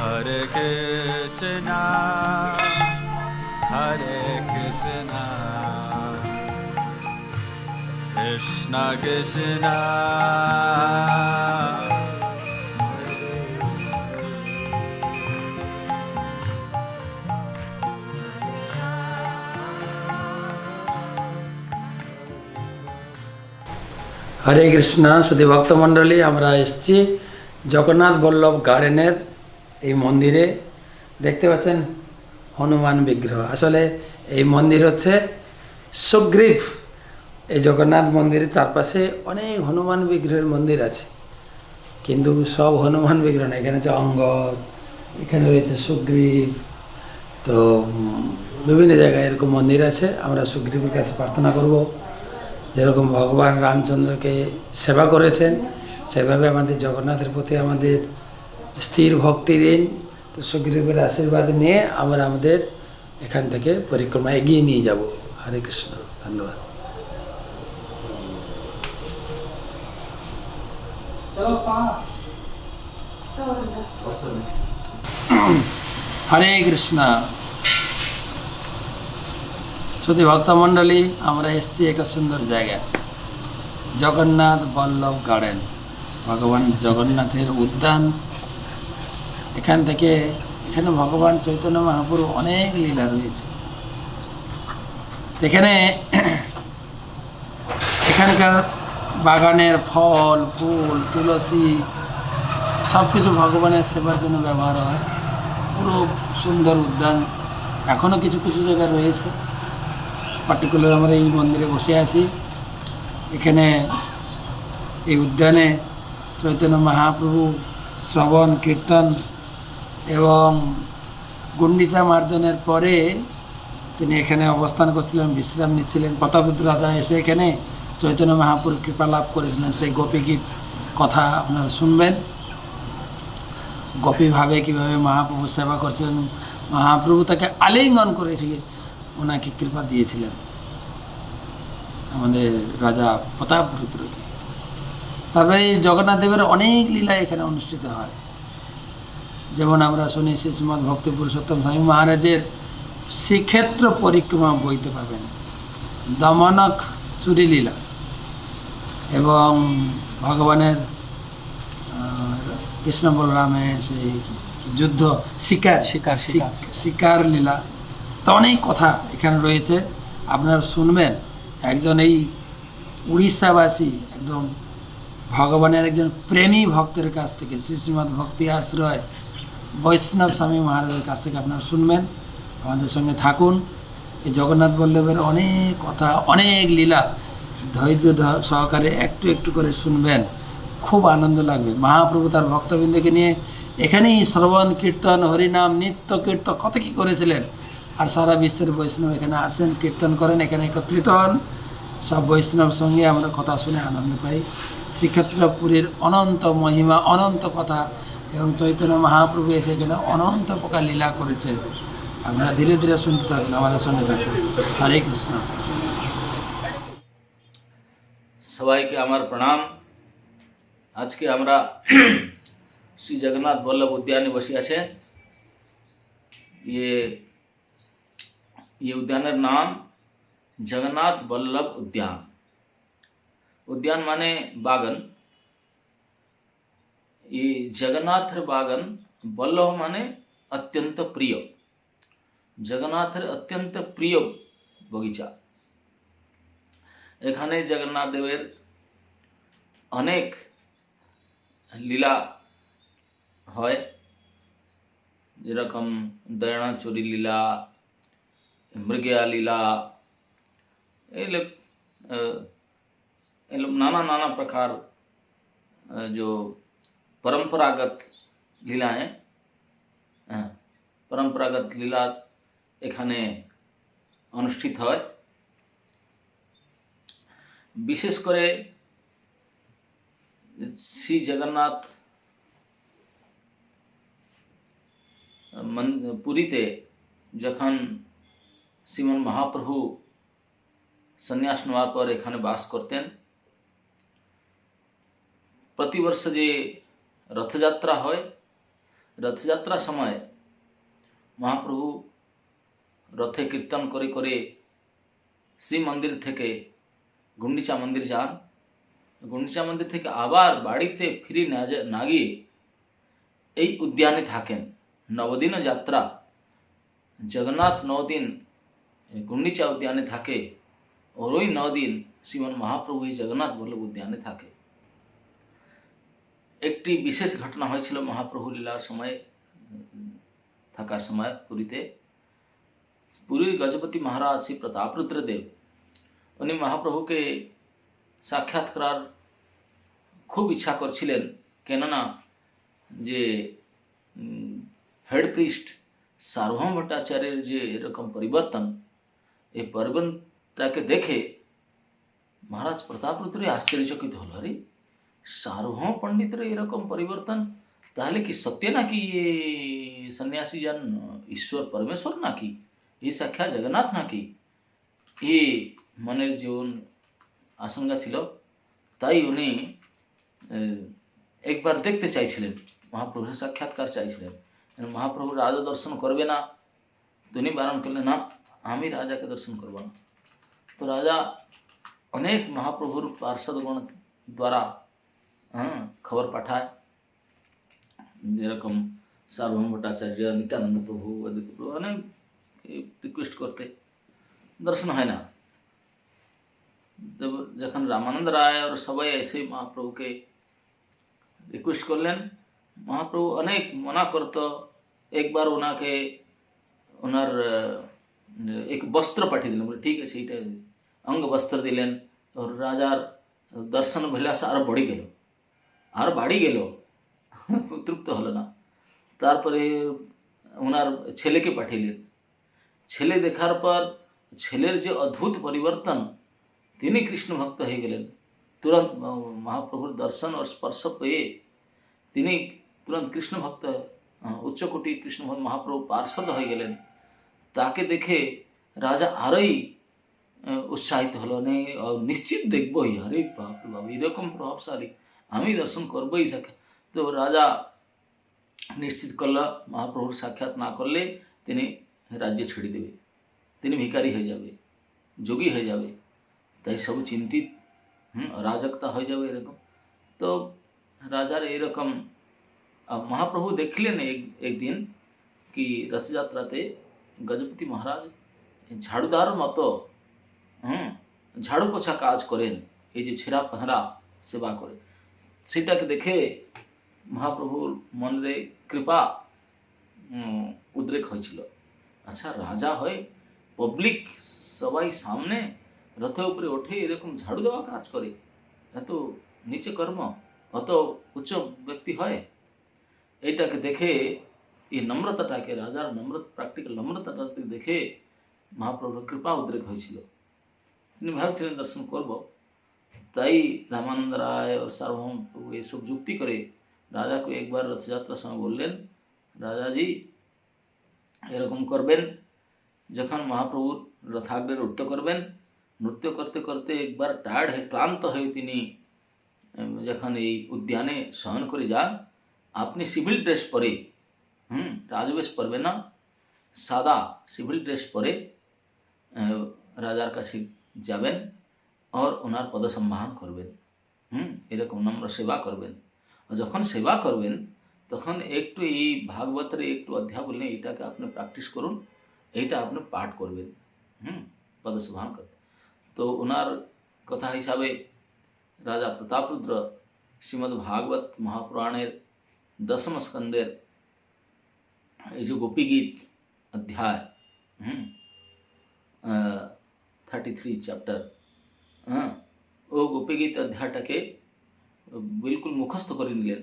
Hare Krishna, Hare Krishna, Krishna Krishna, হরে কৃষ্ণ। শুধু ভক্তমণ্ডলী, আমরা এসেছি জগন্নাথ বল্লভ গার্ডেনের এই মন্দিরে। দেখতে পাচ্ছেন হনুমান বিগ্রহ। আসলে এই মন্দির হচ্ছে সুগ্রীব। এই জগন্নাথ মন্দিরের চারপাশে অনেক হনুমান বিগ্রহের মন্দির আছে, কিন্তু সব হনুমান বিগ্রহ না। এখানে হচ্ছে অঙ্গদ, এখানে রয়েছে সুগ্রীব। তো বিভিন্ন জায়গায় এরকম মন্দির আছে। আমরা সুগ্রীবের কাছে প্রার্থনা করব, যেরকম ভগবান রামচন্দ্রকে সেবা করেছেন সেভাবে আমাদের জগন্নাথের প্রতি আমাদের স্থির ভক্তি দিন। তো সুগ্রীবের আশীর্বাদ নিয়ে আমরা আমাদের এখান থেকে পরিক্রমা এগিয়ে নিয়ে যাব। হরে কৃষ্ণ। ধন্যবাদ। হরে কৃষ্ণ। শুধু ভক্তমণ্ডলী, আমরা এসেছি একটা সুন্দর জায়গা, জগন্নাথ বল্লভ গার্ডেন, ভগবান জগন্নাথের উদ্যান। এখানে ভগবান চৈতন্য মহাপ্রভু অনেক লীলা রয়েছে। এখানকার বাগানের ফল ফুল তুলসী সব কিছু ভগবানের সেবার জন্য ব্যবহার হয়। পুরো সুন্দর উদ্যান এখনও কিছু কিছু জায়গায় রয়েছে। পার্টিকুলার আমরা এই মন্দিরে বসে আছি। এখানে এই উদ্যানে চৈতন্য মহাপ্রভু শ্রবণ কীর্তন এবং গুন্ডিচা মার্জনের পরে তিনি এখানে অবস্থান করছিলেন, বিশ্রাম নিচ্ছিলেন। প্রতাপরুদ্র রাজা এসে এখানে চৈতন্য মহাপ্রভুর কৃপা লাভ করেছিলেন। সেই গোপীগীত কথা আপনারা শুনবেন। গোপীভাবে কীভাবে মহাপ্রভু সেবা করছিলেন, মহাপ্রভু তাকে আলিঙ্গন করেছিলেন, ওনাকে কৃপা দিয়েছিলেন আমাদের রাজা প্রতাপরুদ্রকে। তারপরে জগন্নাথ দেবের অনেক লীলা এখানে অনুষ্ঠিত হয়। যেমন আমরা শুনি শ্রীমদ্ ভক্তি পুরুষোত্তম স্বামী মহারাজের শ্রীক্ষেত্র পরিক্রমা বইতে পাবেন, দমনক চুরি লীলা এবং ভগবানের কৃষ্ণ বলরামের সেই যুদ্ধ শিকার লীলা। তো অনেক কথা এখানে রয়েছে, আপনারা শুনবেন। একজন এই উড়িষ্যাবাসী একদম ভগবানের একজন প্রেমী ভক্তের কাছ থেকে, শ্রীমদ্ ভক্তি আশ্রয় বৈষ্ণব স্বামী মহারাজের কাছ থেকে আপনারা শুনবেন। আমাদের সঙ্গে থাকুন। এই জগন্নাথ বল্লভের অনেক কথা, অনেক লীলা ধৈর্য সহকারে একটু একটু করে শুনবেন, খুব আনন্দ লাগবে। মহাপ্রভু তার ভক্তবৃন্দকে নিয়ে এখানেই শ্রবণ কীর্তন হরিনাম নিত্য কীর্তন কত কী করেছিলেন। আর সারা বিশ্বের বৈষ্ণব এখানে আসেন, কীর্তন করেন, এখানে একত্রিত হন। সব বৈষ্ণব সঙ্গে আমরা কথা শুনে আনন্দ পাই। শ্রীক্ষেত্রপুরীর অনন্ত মহিমা, অনন্ত কথা এবং চৈতন্য মহাপ্রভু এসে এখানে অনন্ত প্রকার লীলা করেছে। আপনারা ধীরে ধীরে শুনতে থাকুন, আমাদের সঙ্গে থাকুন। হরে কৃষ্ণ। সবাইকে আমার প্রণাম। আজকে আমরা শ্রী জগন্নাথ বল্লভ উদ্যানে বসে আছে। ये उद्यान नाम जगन्नाथ बल्लभ उद्यान। उद्यान माने बागन। ये जगन्नाथर बागन, बल्लभ माने अत्यंत प्रिय। जगन्नाथर अत्यंत प्रिय बगीचा। एखाने जगन्नाथ देवेर अनेक लीला হয়, যেরকম দয়ানা চুরি লীলা, মৃগয়া লীला, ये लोग नाना नाना प्रकार जो परंपरागत लीलाएं, परंपरागत लीला एखाने अनुष्ठित হয়। विशेष करे श्री जगन्नाथ पुरीते যখন শ্রীমন মহাপ্রভু সন্ন্যাস নেওয়ার পর এখানে বাস করতেন, प्रतिवर्ष যে রথযাত্রা হয়, রথযাত্রার সময় মহাপ্রভু রথে কীর্তন করে করে শ্রী মন্দির থেকে গুন্ডিচা মন্দির যান। গুন্ডিচা মন্দির থেকে আবার বাড়িতে ফিরে না গিয়ে এই উদ্যানে থাকেন। নবদিন যাত্রা, জগন্নাথ 9 দিন গুন্ডিচা উদ্যানে থাকে, और ওই 9 দিন শ্রীমন মহাপ্রভু এই জগন্নাথ বল্লভ উদ্যানে থাকে। একটি বিশেষ ঘটনা হয়েছিল মহাপ্রভু লীলার সময় থাকার সময় পুরীতে। পুরীর গজপতি মহারাজ শ্রী প্রতাপরুদ্র দেব উনি মহাপ্রভুকে সাক্ষাৎ করার খুব ইচ্ছা করছিলেন, কেননা যে হেড প্রিস্ট সার্বভৌম ভট্টাচার্যের যে এরকম পরিবর্তন, এই পরিবর্তনটাকে দেখে মহারাজ প্রতাপরুদ্র আশ্চর্যচকিত হল। আরে सार्वभौम पंडितर एरकम परिवर्तन, ताहले कि सत्य ना कि ये सन्यासी जन ईश्वर परमेश्वर ना कि ये साक्षात जगन्नाथ ना कि ये मनेर जो आशंका छिलो, ताई उन्हें एक बार देखते चाइछिलेन, महाप्रभु साक्षात्कार चाइछिलेन। महाप्रभु राजा दर्शन करबे ना, दुनी बारण करले ना आमी राजा के दर्शन करब ना। तो राजा अनेक महाप्रभुर पार्षदगण द्वारा खबर पाठाए, जेरकम सार्वभौम भट्टाचार्य, नित्यानंद प्रभु, अदित प्रभु अनेक रिक्वेस्ट करते, दर्शन है ना। जब जखन रामानंद राय और सबाई ऐसे महाप्रभु के रिक्वेस्ट करलेन, महाप्रभु अनेक मना करतो। एक बार उना के उनार एक वस्त्र पाठी दिलेन, बोले ठीक है सेटा अंग वस्त्र दिलेन, और राजार दर्शन भेलास आर बढ़ी गेल, আর বাড়ি গেল, তৃপ্ত হলো না। তারপরে ওনার ছেলেকে পাঠাইলেন। ছেলে দেখার পর ছেলের যে অদ্ভুত পরিবর্তন, তিনি কৃষ্ণ ভক্ত হয়ে গেলেন। তুরন্ত মহাপ্রভুর দর্শন और স্পর্শ পেয়ে তিনি তুরন্ত কৃষ্ণ ভক্ত, উচ্চকোটি কৃষ্ণ ভক্ত মহাপ্রভু পার্ষদ হয়ে গেলেন। তাকে দেখে রাজা আরই উৎসাহিত হলো, নেই নিশ্চিত দেখবই, আরে বাপ রে বাপ এরকম প্রভাবশালী, আমি দর্শন করবই সাক্ষাৎ। তো রাজা নিশ্চিত করল মহাপ্রভুর সাক্ষাৎ না করলে তিনি রাজ্য ছেড়ে দেবে, তিনি ভিখারি হয়ে যাবে, যোগী হয়ে যাবে, তাই সব চিন্তিত, অরাজকতা হয়ে যাবে এরকম। তো রাজার এরকম মহাপ্রভু দেখলেন একদিন কি রথযাত্রাতে গজপতি মহারাজ ঝাড়ুদার মতো ঝাড়ু পোছা কাজ করেন, এই যে ছেঁড়া পেহরা সেবা করে, সেটাকে দেখে মহাপ্রভুর মনে কৃপা উদ্রেক হয়েছিল। আচ্ছা রাজা হয়ে পাবলিক সবাই সামনে রথে উপরে ওঠে এরকম ঝাড়ু দেওয়া কাজ করে, এত নিচে কর্ম, অত উচ্চ ব্যক্তি হয়। এইটাকে দেখে এই নম্রতাটাকে, রাজার নম্রতা, প্র্যাকটিক্যাল নম্রতাটাকে দেখে মহাপ্রভুর কৃপা উদ্রেক হয়েছিল। তিনি ভাবছিলেন দর্শন করব, তাই রামানন্দ রায় और सार्वभौम प्रभु ये सब যুক্তি করে রাজা को एक बार রথযাত্রার সময় বললেন, রাজাজি এরকম করবেন, যখন মহাপ্রভুর রথাগ্রে নৃত্য করবেন, নৃত্য করতে করতে একবার টায়ার্ড হয়ে ক্লান্ত হয়ে তিনি যখন এই উদ্যানে শয়ন করে যান, আপনি সিভিল ড্রেস পরে, রাজবেশ পরবেন না, সাদা সিভিল ড্রেস পরে রাজার কাছে যাবেন আর ওনার পদসম্মান করবেন, এরকম নম্র সেবা করবেন। আর যখন সেবা করবেন তখন একটু এই ভাগবতের একটু অধ্যায় বললেন, এইটাকে আপনি প্র্যাকটিস করুন, এইটা আপনি পাঠ করবেন পদসম্মান করতে। তো ওনার কথা হিসাবে রাজা প্রতাপরুদ্র শ্রীমদ্ ভাগবত মহাপুরাণের 10ম স্কন্ধের এই যে গোপীগীত অধ্যায় 33 চ্যাপ্টার, ও গোপীগীত অধ্যায়টাকে বিলকুল মুখস্থ করে নিলেন।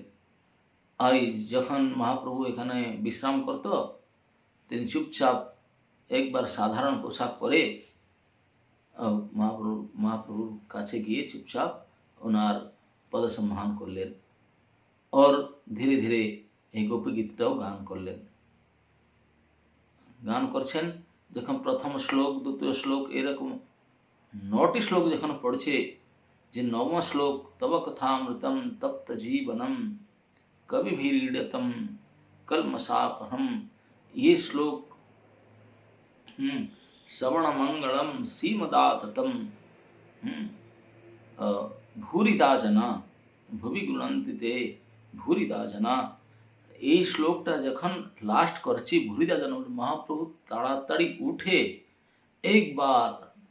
আর যখন মহাপ্রভু এখানে বিশ্রাম করত, তিনি চুপচাপ একবার সাধারণ পোশাক পরে মহাপ্রভুর কাছে গিয়ে চুপচাপ ওনার পদসম্মান করলেন और ধীরে ধীরে এই গোপীগীতটাও গান করলেন। গান করছেন যখন প্রথম শ্লোক, দ্বিতীয় শ্লোক, এরকম 9টি শ্লোক যখন পড়ছে, যে 9ম শ্লোক তব কথামৃতম তপ্ত জীবনম কবিভিरीडतम कलमशापहम, ये श्लोक श्रवण मंगलम सीमदाततम भूरिदा जना भुवि गुणन्ति ते भूरिदा जना। এই শ্লোকটা যখন লাস্ট করছি ভূরিদা जना, মহাপ্রভু তাড়াতাড়ি উঠে একবার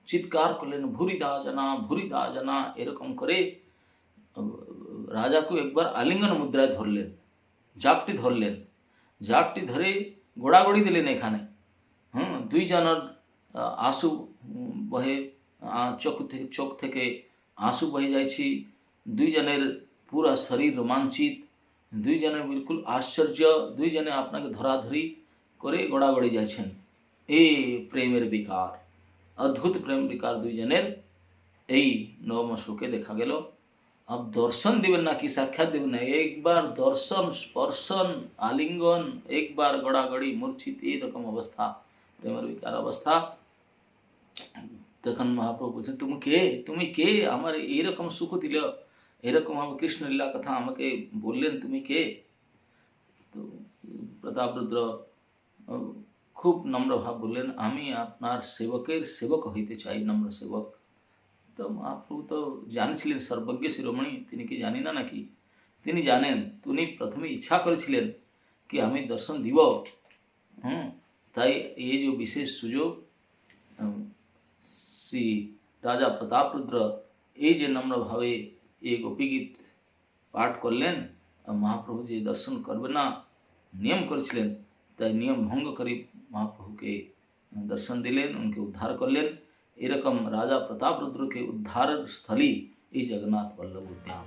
চিৎকার করলেন ভূরিদা जना, এরকম করে রাজাকে একবার আলিঙ্গন মুদ্রায় ধরলেন, জাপটি ধরলেন, জাপটি ধরে গোড়াগড়ি দিলেন। এখানে দুইজনের आंसू बहे, चोख থেকে आंसू बहे যাইছি, দুইজনের পুরা শরীর রোমাঞ্চিত, দুইজনের বিলকুল আশ্চর্য, দুইজনে আপনাকে ধরাধরি করে গোড়াগড়ি যাচ্ছেন। এই প্রেমের বিকার, অদ্ভুত প্রেম বিকার দুইজনের এই 9ম শ্লোকে দেখা গেল। अब दर्शन दिवें ना कि साक्षात दिवें ना, एक बार दर्शन, स्पर्शन, आलिंगन, एक बार गड़ागड़ी मूर्छित एरकम अवस्था, प्रेमर विकार अवस्था। तखन महाप्रभु बोलছেন, তুমি কে আমার এরকম সুখ দিল, এরকম আমার কৃষ্ণ লীলা কথা আমাকে বললেন, তুমি কে? তো প্রতাপরুদ্র খুব নম্র ভাব বললেন, আমি আপনার সেবকের সেবক হইতে চাই, নম্র সেবক। তো মহাপ্রভু তো জানিছিলেন সর্বজ্ঞ শিরোমণি, তিনি কি জানি না নাকি? তিনি জানেন। তিনি প্রথমে ইচ্ছা করেছিলেন কি আমি দর্শন দিব, তাই এই যে বিশেষ সুযোগ শ্রী রাজা প্রতাপরুদ্র এই যে নম্রভাবে এই গোপীগীত পাঠ করলেন, মহাপ্রভু যে দর্শন করবে না নিয়ম করেছিলেন, তাই নিয়ম ভঙ্গ করে মহাপ্রভুকে দর্শন দিলেন, উনকে উদ্ধার করলেন। এরকম রাজা প্রতাপরুদ্রকে উদ্ধারের স্থলী এই জগন্নাথ বল্লভ উদ্যান।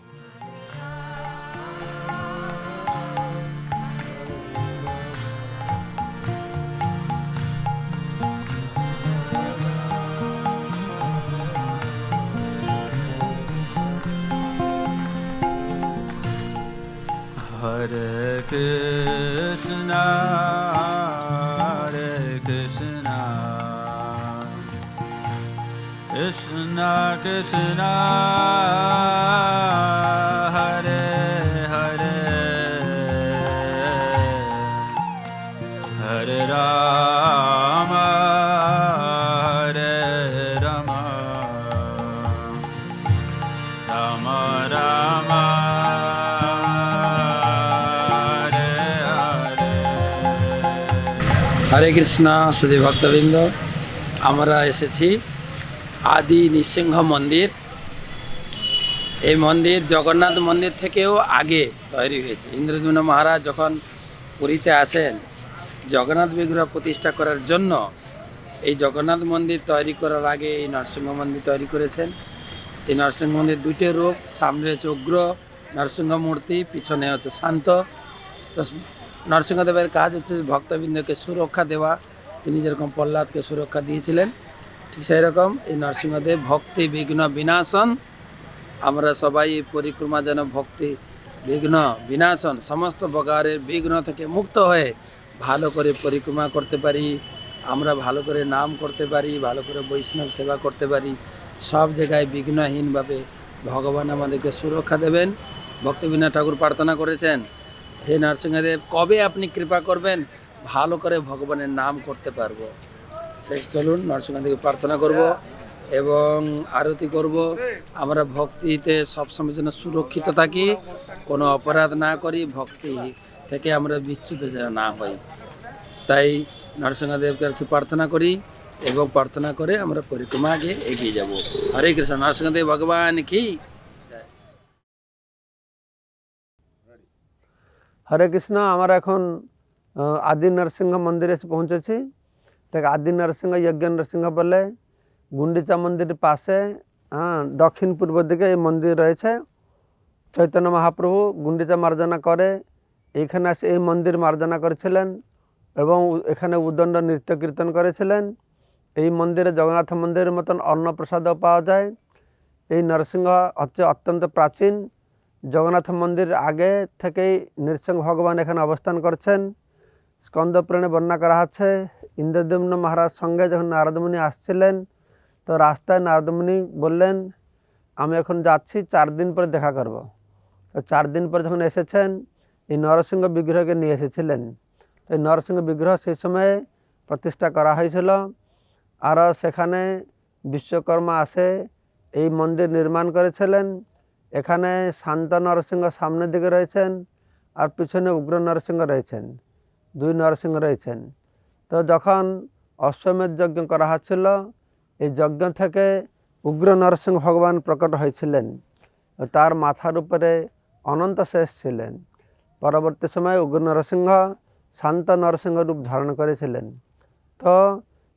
हरे कृष्णा हरे कृष्णा कृष्णा कृष्णा हरे हरे हरे राम हरे राम राम राम হরে কৃষ্ণ সুধী ভক্তবৃন্দ, আমরা এসেছি আদি নৃসিংহ মন্দির। এই মন্দির জগন্নাথ মন্দির থেকেও আগে তৈরি হয়েছে। ইন্দ্রদ্যুম্ন মহারাজ যখন পুরীতে আসেন জগন্নাথ বিগ্রহ প্রতিষ্ঠা করার জন্য, এই জগন্নাথ মন্দির তৈরি করার আগে এই নরসিংহ মন্দির তৈরি করেছেন। এই নরসিংহ মন্দির দুটি রূপ, সামনে হচ্ছে উগ্র নরসিংহ মূর্তি, পিছনে হচ্ছে শান্ত। তো নরসিংহদেবের কাজ হচ্ছে ভক্তবৃন্দকে সুরক্ষা দেওয়া। তিনি যেরকম প্রহ্লাদকে সুরক্ষা দিয়েছিলেন, ঠিক সেই রকম এই নরসিংহদেব ভক্তি বিঘ্ন বিনাশন। আমরা সবাই এই পরিক্রমা যেন ভক্তি বিঘ্ন বিনাশন, সমস্ত প্রকারের বিঘ্ন থেকে মুক্ত হয়ে ভালো করে পরিক্রমা করতে পারি, আমরা ভালো করে নাম করতে পারি, ভালো করে বৈষ্ণব সেবা করতে পারি। সব জায়গায় বিঘ্নহীনভাবে ভগবান আমাদেরকে সুরক্ষা দেবেন। ভক্তিবিনোদ ঠাকুর প্রার্থনা করেছেন, হে নরসিংহদেব, কবে আপনি কৃপা করবেন ভালো করে ভগবানের নাম করতে পারবো। সেই চলুন নরসিংহদেবকে প্রার্থনা করব এবং আরতি করব। আমরা ভক্তিতে সবসময় যেন সুরক্ষিত থাকি, কোনো অপরাধ না করি, ভক্তি থেকে আমরা বিচ্যুত যেন না হই। তাই নরসিংহদেবকে কাছে প্রার্থনা করি এবং প্রার্থনা করে আমরা পরিক্রমা আগে এগিয়ে যাব। হরে কৃষ্ণ, নরসিংহদেব ভগবান কি। হরে কৃষ্ণ। আমরা এখন আদি নরসিংহ মন্দিরে এসে পৌঁছেছি। দেখ, আদি নরসিংহ যজ্ঞ নরসিংহ বলে গুন্ডিচা মন্দির পাশে দক্ষিণ পূর্ব দিকে এই মন্দির রয়েছে। চৈতন্য মহাপ্রভু গুন্ডিচা মার্জনা করে এইখানে এসে এই মন্দির মার্জনা করেছিলেন এবং এখানে উদণ্ড নৃত্য কীর্তন করেছিলেন। এই মন্দিরে জগন্নাথ মন্দিরের মতন অন্নপ্রসাদও পাওয়া যায়। এই নরসিংহ হচ্ছে অত্যন্ত প্রাচীন। জগন্নাথ মন্দির আগে থেকেই নৃসিংহ ভগবান এখানে অবস্থান করছেন। স্কন্দ পুরাণে বর্ণনা করা আছে, ইন্দ্রদ্যুম্ন মহারাজ সঙ্গে যখন নারদমুনি আসছিলেন, তো রাস্তায় নারদমুনি বললেন, আমি এখন যাচ্ছি, 4 দিন পরে দেখা করব। তো 4 দিন পরে যখন এসেছেন, এই নরসিংহ বিগ্রহকে নিয়ে এসেছিলেন। তো এই নরসিংহ বিগ্রহ সেই সময়ে প্রতিষ্ঠা করা হয়েছিল। আর সেখানে বিশ্বকর্মা আসে এই মন্দির নির্মাণ করেছিলেন। এখানে শান্ত নরসিংহ সামনের দিকে রয়েছেন আর পিছনে উগ্র নরসিংহ রয়েছেন, 2 নরসিংহ রয়েছেন। তো যখন অশ্বমেধ যজ্ঞ করা হচ্ছিল, এই যজ্ঞ থেকে উগ্র নরসিংহ ভগবান প্রকট হয়েছিলেন। তার মাথার উপরে অনন্ত শেষ ছিলেন। পরবর্তী সময়ে উগ্র নরসিংহ শান্ত নরসিংহ রূপ ধারণ করেছিলেন। তো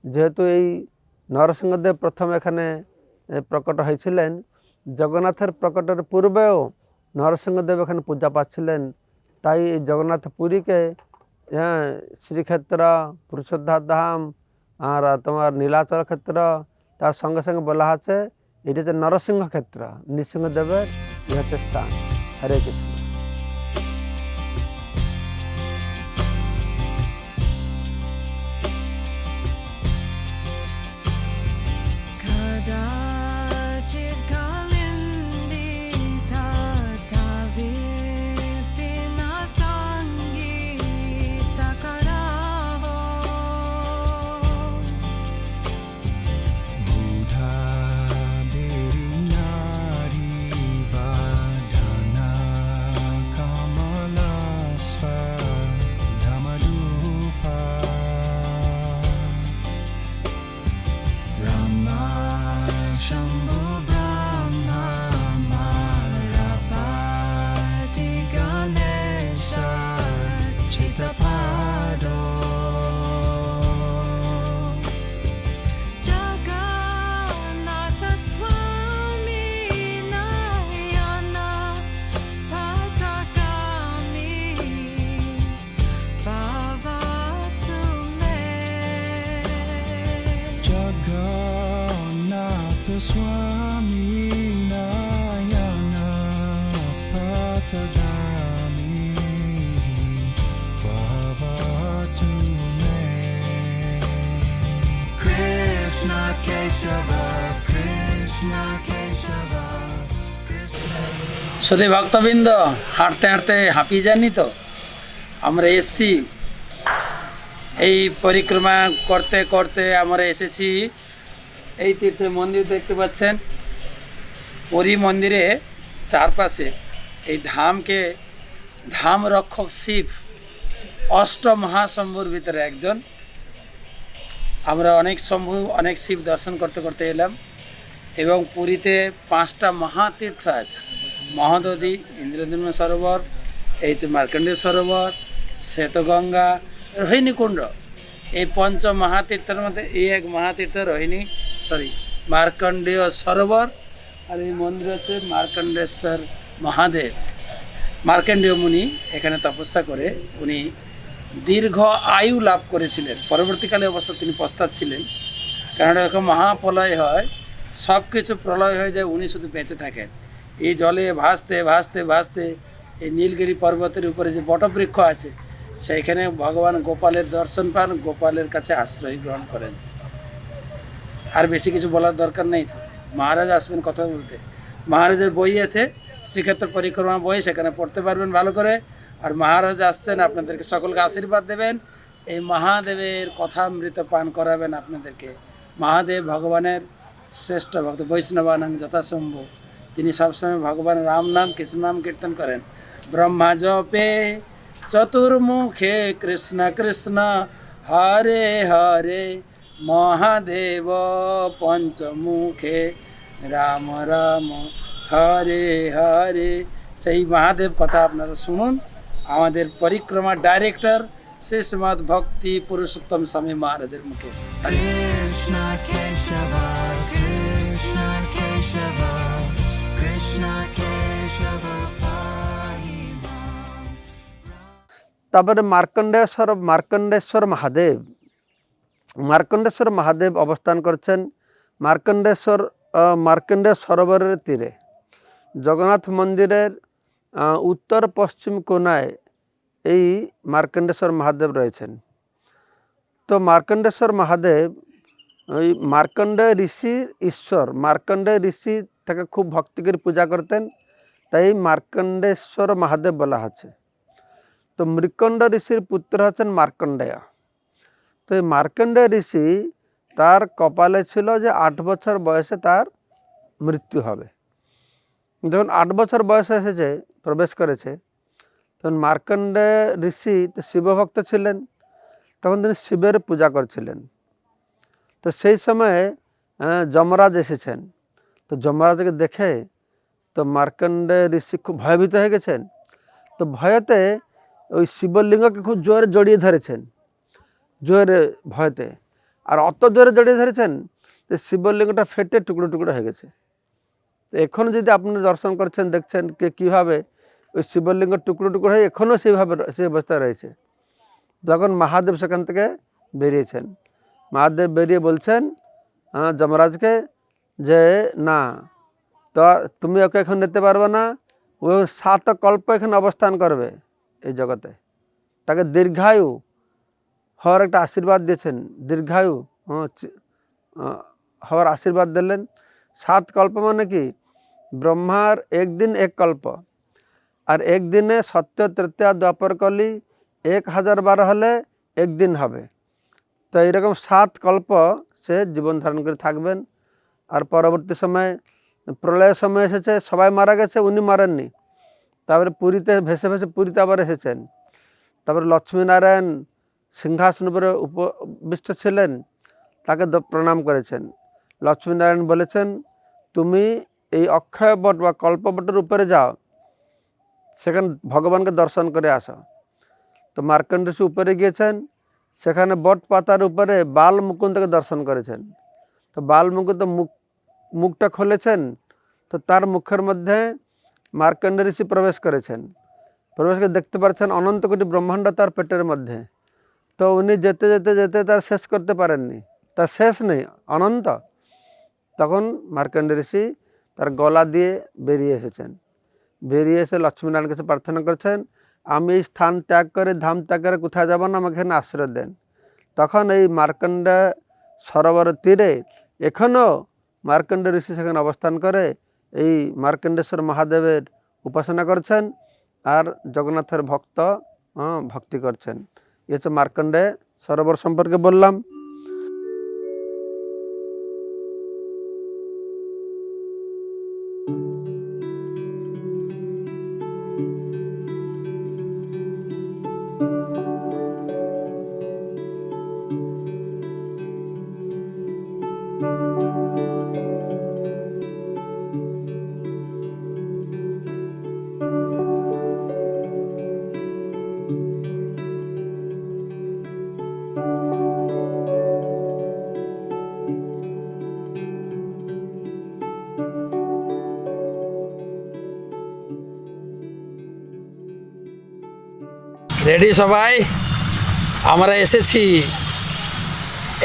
যেহেতু এই নরসিংহদেব প্রথম এখানে প্রকট হয়েছিলেন, জগন্নাথের প্রকটের পূর্বেও নরসিংহদেব এখানে পূজা পাচ্ছিলেন। তাই এই জগন্নাথ পুরীকে শ্রীক্ষেত্র, পুরুষোদ্ধার ধাম আর তোমার নীলাচল ক্ষেত্র, তার সঙ্গে সঙ্গে বলা আছে এটি হচ্ছে নরসিংহ ক্ষেত্র, নৃসিংহদেবের ইহাতে স্থান। হরে কৃষ্ণ। শুধু ভক্তবৃন্দ, হাঁটতে হাঁটতে হাঁপিয়ে যাননি তো? আমরা এসছি, এই পরিক্রমা করতে করতে আমরা এসেছি এই তীর্থের মন্দির দেখতে পাচ্ছেন। পুরী মন্দিরে চারপাশে এই ধামকে ধাম রক্ষক শিব, অষ্টমহাশম্ভুর ভিতরে একজন। আমরা অনেক শম্ভু, অনেক শিব দর্শন করতে করতে এলাম। এবং পুরীতে 5টা মহাতীর্থ আছে, মহোদধি, ইন্দ্রদ্যুম্ন সরোবর, এই যে মার্কণ্ডেয় সরোবর, শ্বেতগঙ্গা, রোহিণীকুণ্ড। এই 5 মহাতীর্থের মধ্যে এই এক মহাতীর্থ মার্কণ্ডেয় সরোবর। আর এই মন্দির হচ্ছে মার্কণ্ডেশ্বর মহাদেব। মার্কণ্ডেয় মুনি এখানে তপস্যা করে উনি দীর্ঘ আয়ু লাভ করেছিলেন। পরবর্তীকালে অবশ্য তিনি পস্তাচ্ছিলেন, কারণ এরকম মহাপ্রলয় হয়, সব কিছু প্রলয় হয়ে যায়, উনি শুধু বেঁচে থাকেন। এই জলে ভাসতে ভাসতে ভাসতে এই নীলগিরি পর্বতের উপরে যে বটবৃক্ষ আছে, সেইখানে ভগবান গোপালের দর্শন পান, গোপালের কাছে আশ্রয় গ্রহণ করেন। আর বেশি কিছু বলার দরকার নেই তো। মহারাজ আসবেন কথা বলতে। মহারাজের বই আছে, শ্রীক্ষেত্র পরিক্রমা বই, সেখানে পড়তে পারবেন ভালো করে। আর মহারাজ আসছেন আপনাদেরকে সকলকে আশীর্বাদ দেবেন এই মহাদেবের কথামৃত পান করাবেন আপনাদেরকে। মহাদেব ভগবানের শ্রেষ্ঠ ভক্ত, বৈষ্ণবানাং যথাসম্ভব। তিনি সবসময় ভগবান রাম নাম কৃষ্ণ নাম কীর্তন করেন। ব্রহ্মা জপে চতুর্মুখে কৃষ্ণ কৃষ্ণ হরে হরে, মহাদেব পঞ্চমুখে রাম রাম হরে হরে। সেই মহাদেব কথা আপনারা শুনুন। আমাদের পরিক্রমার ডাইরেক্টর শ্রীমদ ভক্তি পুরুষোত্তম স্বামী মহারাজের মুখে। Krishna Keshava, Krishna Keshava, Krishna Keshava Pahi Mam. তারপরে মার্কণ্ডেশ্বর মহাদেব অবস্থান করছেন মার্কণ্ডেয় সরোবরের তীরে। জগন্নাথ মন্দিরের উত্তর পশ্চিম কোণায় এই মার্কণ্ডেশ্বর মহাদেব রয়েছেন। তো মার্কণ্ডেশ্বর মহাদেব ওই মার্কণ্ডেয় ঋষির ঈশ্বর, মার্কণ্ডেয় ঋষি তাকে খুব ভক্তি করে পূজা করতেন, তাই মার্কণ্ডেশ্বর মহাদেব বলা হচ্ছে। তো মৃকণ্ড ঋষির পুত্র হচ্ছেন মার্কণ্ডেয়। তো এই মার্কণ্ডেয় ঋষি তার কপালে ছিল যে 8 বছর বয়সে তার মৃত্যু হবে। যখন 8 বছর বয়সে এসেছে, প্রবেশ করেছে, তখন মার্কণ্ডেয় ঋষি তো শিবভক্ত ছিলেন, তখন তিনি শিবের পূজা করছিলেন। তো সেই সময়ে যমরাজ এসেছেন। তো যমরাজকে দেখে তো মার্কণ্ডেয় ঋষি খুব ভয়ভীত হয়ে গেছেন। তো ভয়তে ওই শিবলিঙ্গকে খুব জোরে জড়িয়ে ধরেছেন, জোরে ভয়তে, আর অত জোরে জড়িয়ে ধরেছেন যে শিবলিঙ্গটা ফেটে টুকরো টুকরো হয়ে গেছে। তো এখন যদি আপনি দর্শন করছেন, দেখছেন কীভাবে ওই শিবলিঙ্গ টুকরো টুকরো হয়ে এখনও সেই অবস্থায় রয়েছে। তখন মহাদেব সেখান থেকে বেরিয়েছেন। মহাদেব বেরিয়ে বলছেন যমরাজকে যে না, তো তুমি ওকে এখন নিতে পারবে না, ও 7 কল্প এখানে অবস্থান করবে এই জগতে। তাকে দীর্ঘায়ু হওয়ার একটা আশীর্বাদ দিয়েছেন, দীর্ঘায়ু হওয়ার আশীর্বাদ দিলেন। 7 কল্প মানে কি, ব্রহ্মার 1 দিন 1 কল্প, আর 1 দিনে সত্য তৃতীয়া দ্বাপর কলি 1012 হলে 1 দিন হবে। তো এইরকম 7 কল্প সে জীবন ধারণ করে থাকবেন। আর পরবর্তী সময়ে প্রলয়ের সময় এসেছে, সবাই মারা গেছে, উনি মারেননি। তারপরে পুরীতে ভেসে ভেসে পুরীতে আবার এসেছেন। তারপরে লক্ষ্মীনারায়ণ সিংহাসন উপরে উপবিষ্ট ছিলেন, তাকে প্রণাম করেছেন। লক্ষ্মীনারায়ণ বলেছেন তুমি এই অক্ষয় বট বা কল্পবটের উপরে যাও, সেখানে ভগবানকে দর্শন করে আসো। তো মার্কণ্ড ঋষি উপরে গিয়েছেন, সেখানে বট পাতার উপরে বাল মুকুন্দকে দর্শন করেছেন। তো বাল মুকুন্দ মুখটা খুলেছেন, তো তার মুখের মধ্যে মার্কণ্ড ঋষি প্রবেশ করেছেন। প্রবেশ করে দেখতে পাচ্ছেন অনন্ত কোটি ব্রহ্মাণ্ড তার পেটের মধ্যে। তো উনি যেতে যেতে যেতে তার শেষ করতে পারেননি, তার শেষ নেই, অনন্ত। তখন মার্কণ্ড ঋষি তার গলা দিয়ে বেরিয়ে এসেছেন। বেরিয়ে এসে লক্ষ্মীনারায়ণ কাছে প্রার্থনা করছেন আমি এই স্থান ত্যাগ করে ধাম ত্যাগ করে কোথায় যাব না, আমাকে এখানে আশ্রয় দেন। তখন এই মার্কণ্ড সরোবরের তীরে এখনও মার্কণ্ড ঋষি সেখানে অবস্থান করে এই মার্কণ্ডেশ্বর মহাদেবের উপাসনা করছেন আর জগন্নাথের ভক্তি করছেন। এই হচ্ছে মার্কণ্ডে সরোবর সম্পর্কে বললাম। রেডি সবাই? আমরা এসেছি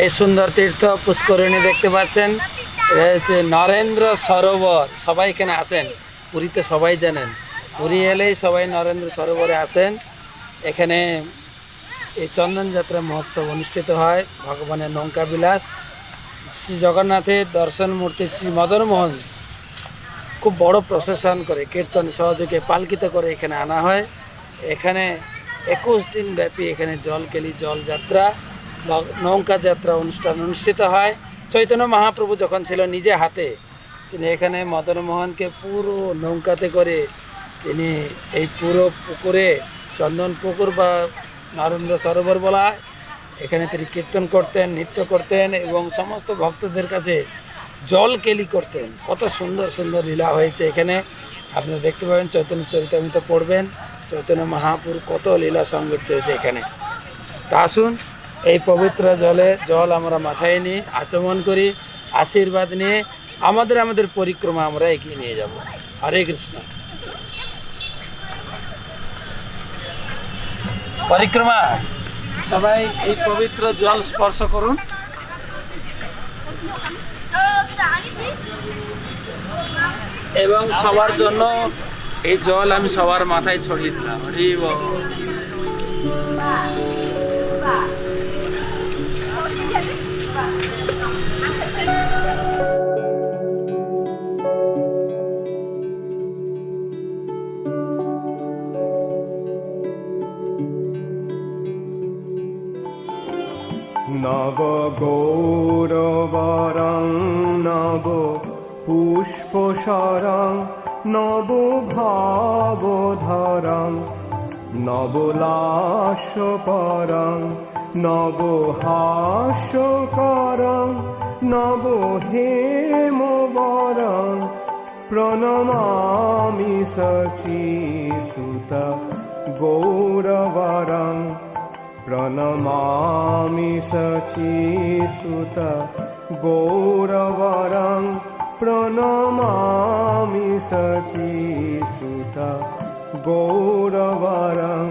এই সুন্দর তীর্থ পুষ্করিণী দেখতে পাচ্ছেন, রয়েছে নরেন্দ্র সরোবর। সবাই এখানে আসেন, পুরীতে সবাই জানেন, পুরী এলেই সবাই নরেন্দ্র সরোবরে আসেন। এখানে এই চন্দনযাত্রা মহোৎসব অনুষ্ঠিত হয়। ভগবানের নৌকা বিলাস, শ্রী জগন্নাথের দর্শন মূর্তি শ্রী মদনমোহন খুব বড় প্রসেশন করে কীর্তন সহযোগে পালকিত করে এখানে আনা হয়। এখানে 21 দিন ব্যাপী এখানে জলকেলি জলযাত্রা বা নৌকা যাত্রা অনুষ্ঠান অনুষ্ঠিত হয়। চৈতন্য মহাপ্রভু যখন ছিল নিজে হাতে, তিনি এখানে মদন মোহনকে পুরো নৌকাতে করে তিনি এই পুরো পুকুরে, চন্দন পুকুর বা নরেন্দ্র সরোবর বলা হয়, এখানে তিনি কীর্তন করতেন, নৃত্য করতেন এবং সমস্ত ভক্তদের কাছে জল কেলি করতেন। কত সুন্দর সুন্দর লীলা হয়েছে এখানে, আপনারা দেখতে পাবেন। চৈতন্য চরিতামৃত পড়বেন, চৈতন্য মহাপুর কত লীলা সংগঠিত হয়েছে এখানে। তা আসুন এই পবিত্র জল আমরা মাথায় নিয়ে আচমন করি, আশীর্বাদ নিয়ে আমাদের পরিক্রমা আমরা এগিয়ে নিয়ে যাব। হরে কৃষ্ণ। পরিক্রমা সবাই এই পবিত্র জল স্পর্শ করুন। এবং সবার জন্য এই জল আমি সবার মাথায় ছড়িয়ে দিলাম। হরি বল। নব গৌরবরং নব পুষ্পসরং নব ভাবধরং নবলাস্যপরং নব হাস্যকরং নব হেমবরং প্রণমামি সচিসুত গৌরবরং প্রণমামি সচিসুত গৌরবরং প্রণমামি সচিসুত গৌরবরং।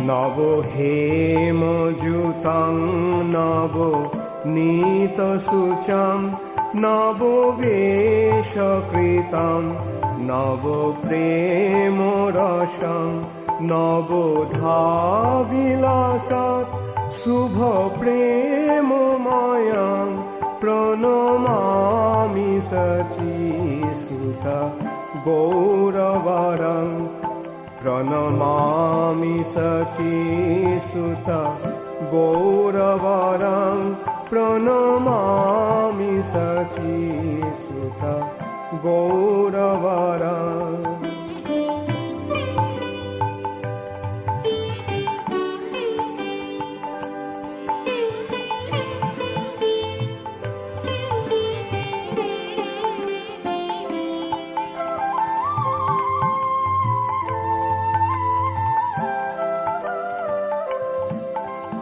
নব হেমযুতং নব নীতসূচং নব বেশকৃতং নব প্রেমরসং নব ধাবিলাসৎ শুভ প্রেমময়ং প্রণমামি সচিসুত গৌরবরং প্রণমামি সচিসুত গৌরবরং প্রণমামি সচিসুত গৌরবরং।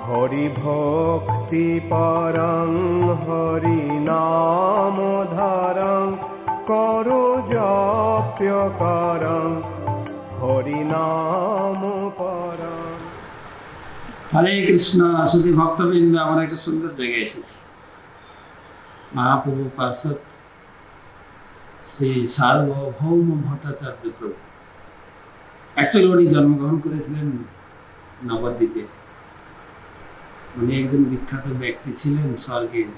হরি ভক্তি পরং হরি নাম ধারং করো জপ্যকারং হরি নাম পরং। হরে কৃষ্ণ। শুধু ভক্তবৃন্দ, আমরা একটা সুন্দর জায়গায় এসেছি। মহাপ্রভু পার্ষদ শ্রী সার্বভৌম ভট্টাচার্য প্রভু, অ্যাকচুয়ালি উনি জন্মগ্রহণ করেছিলেন নবদ্বীপে। উনি একজন বিখ্যাত ব্যক্তি ছিলেন, স্বর্গের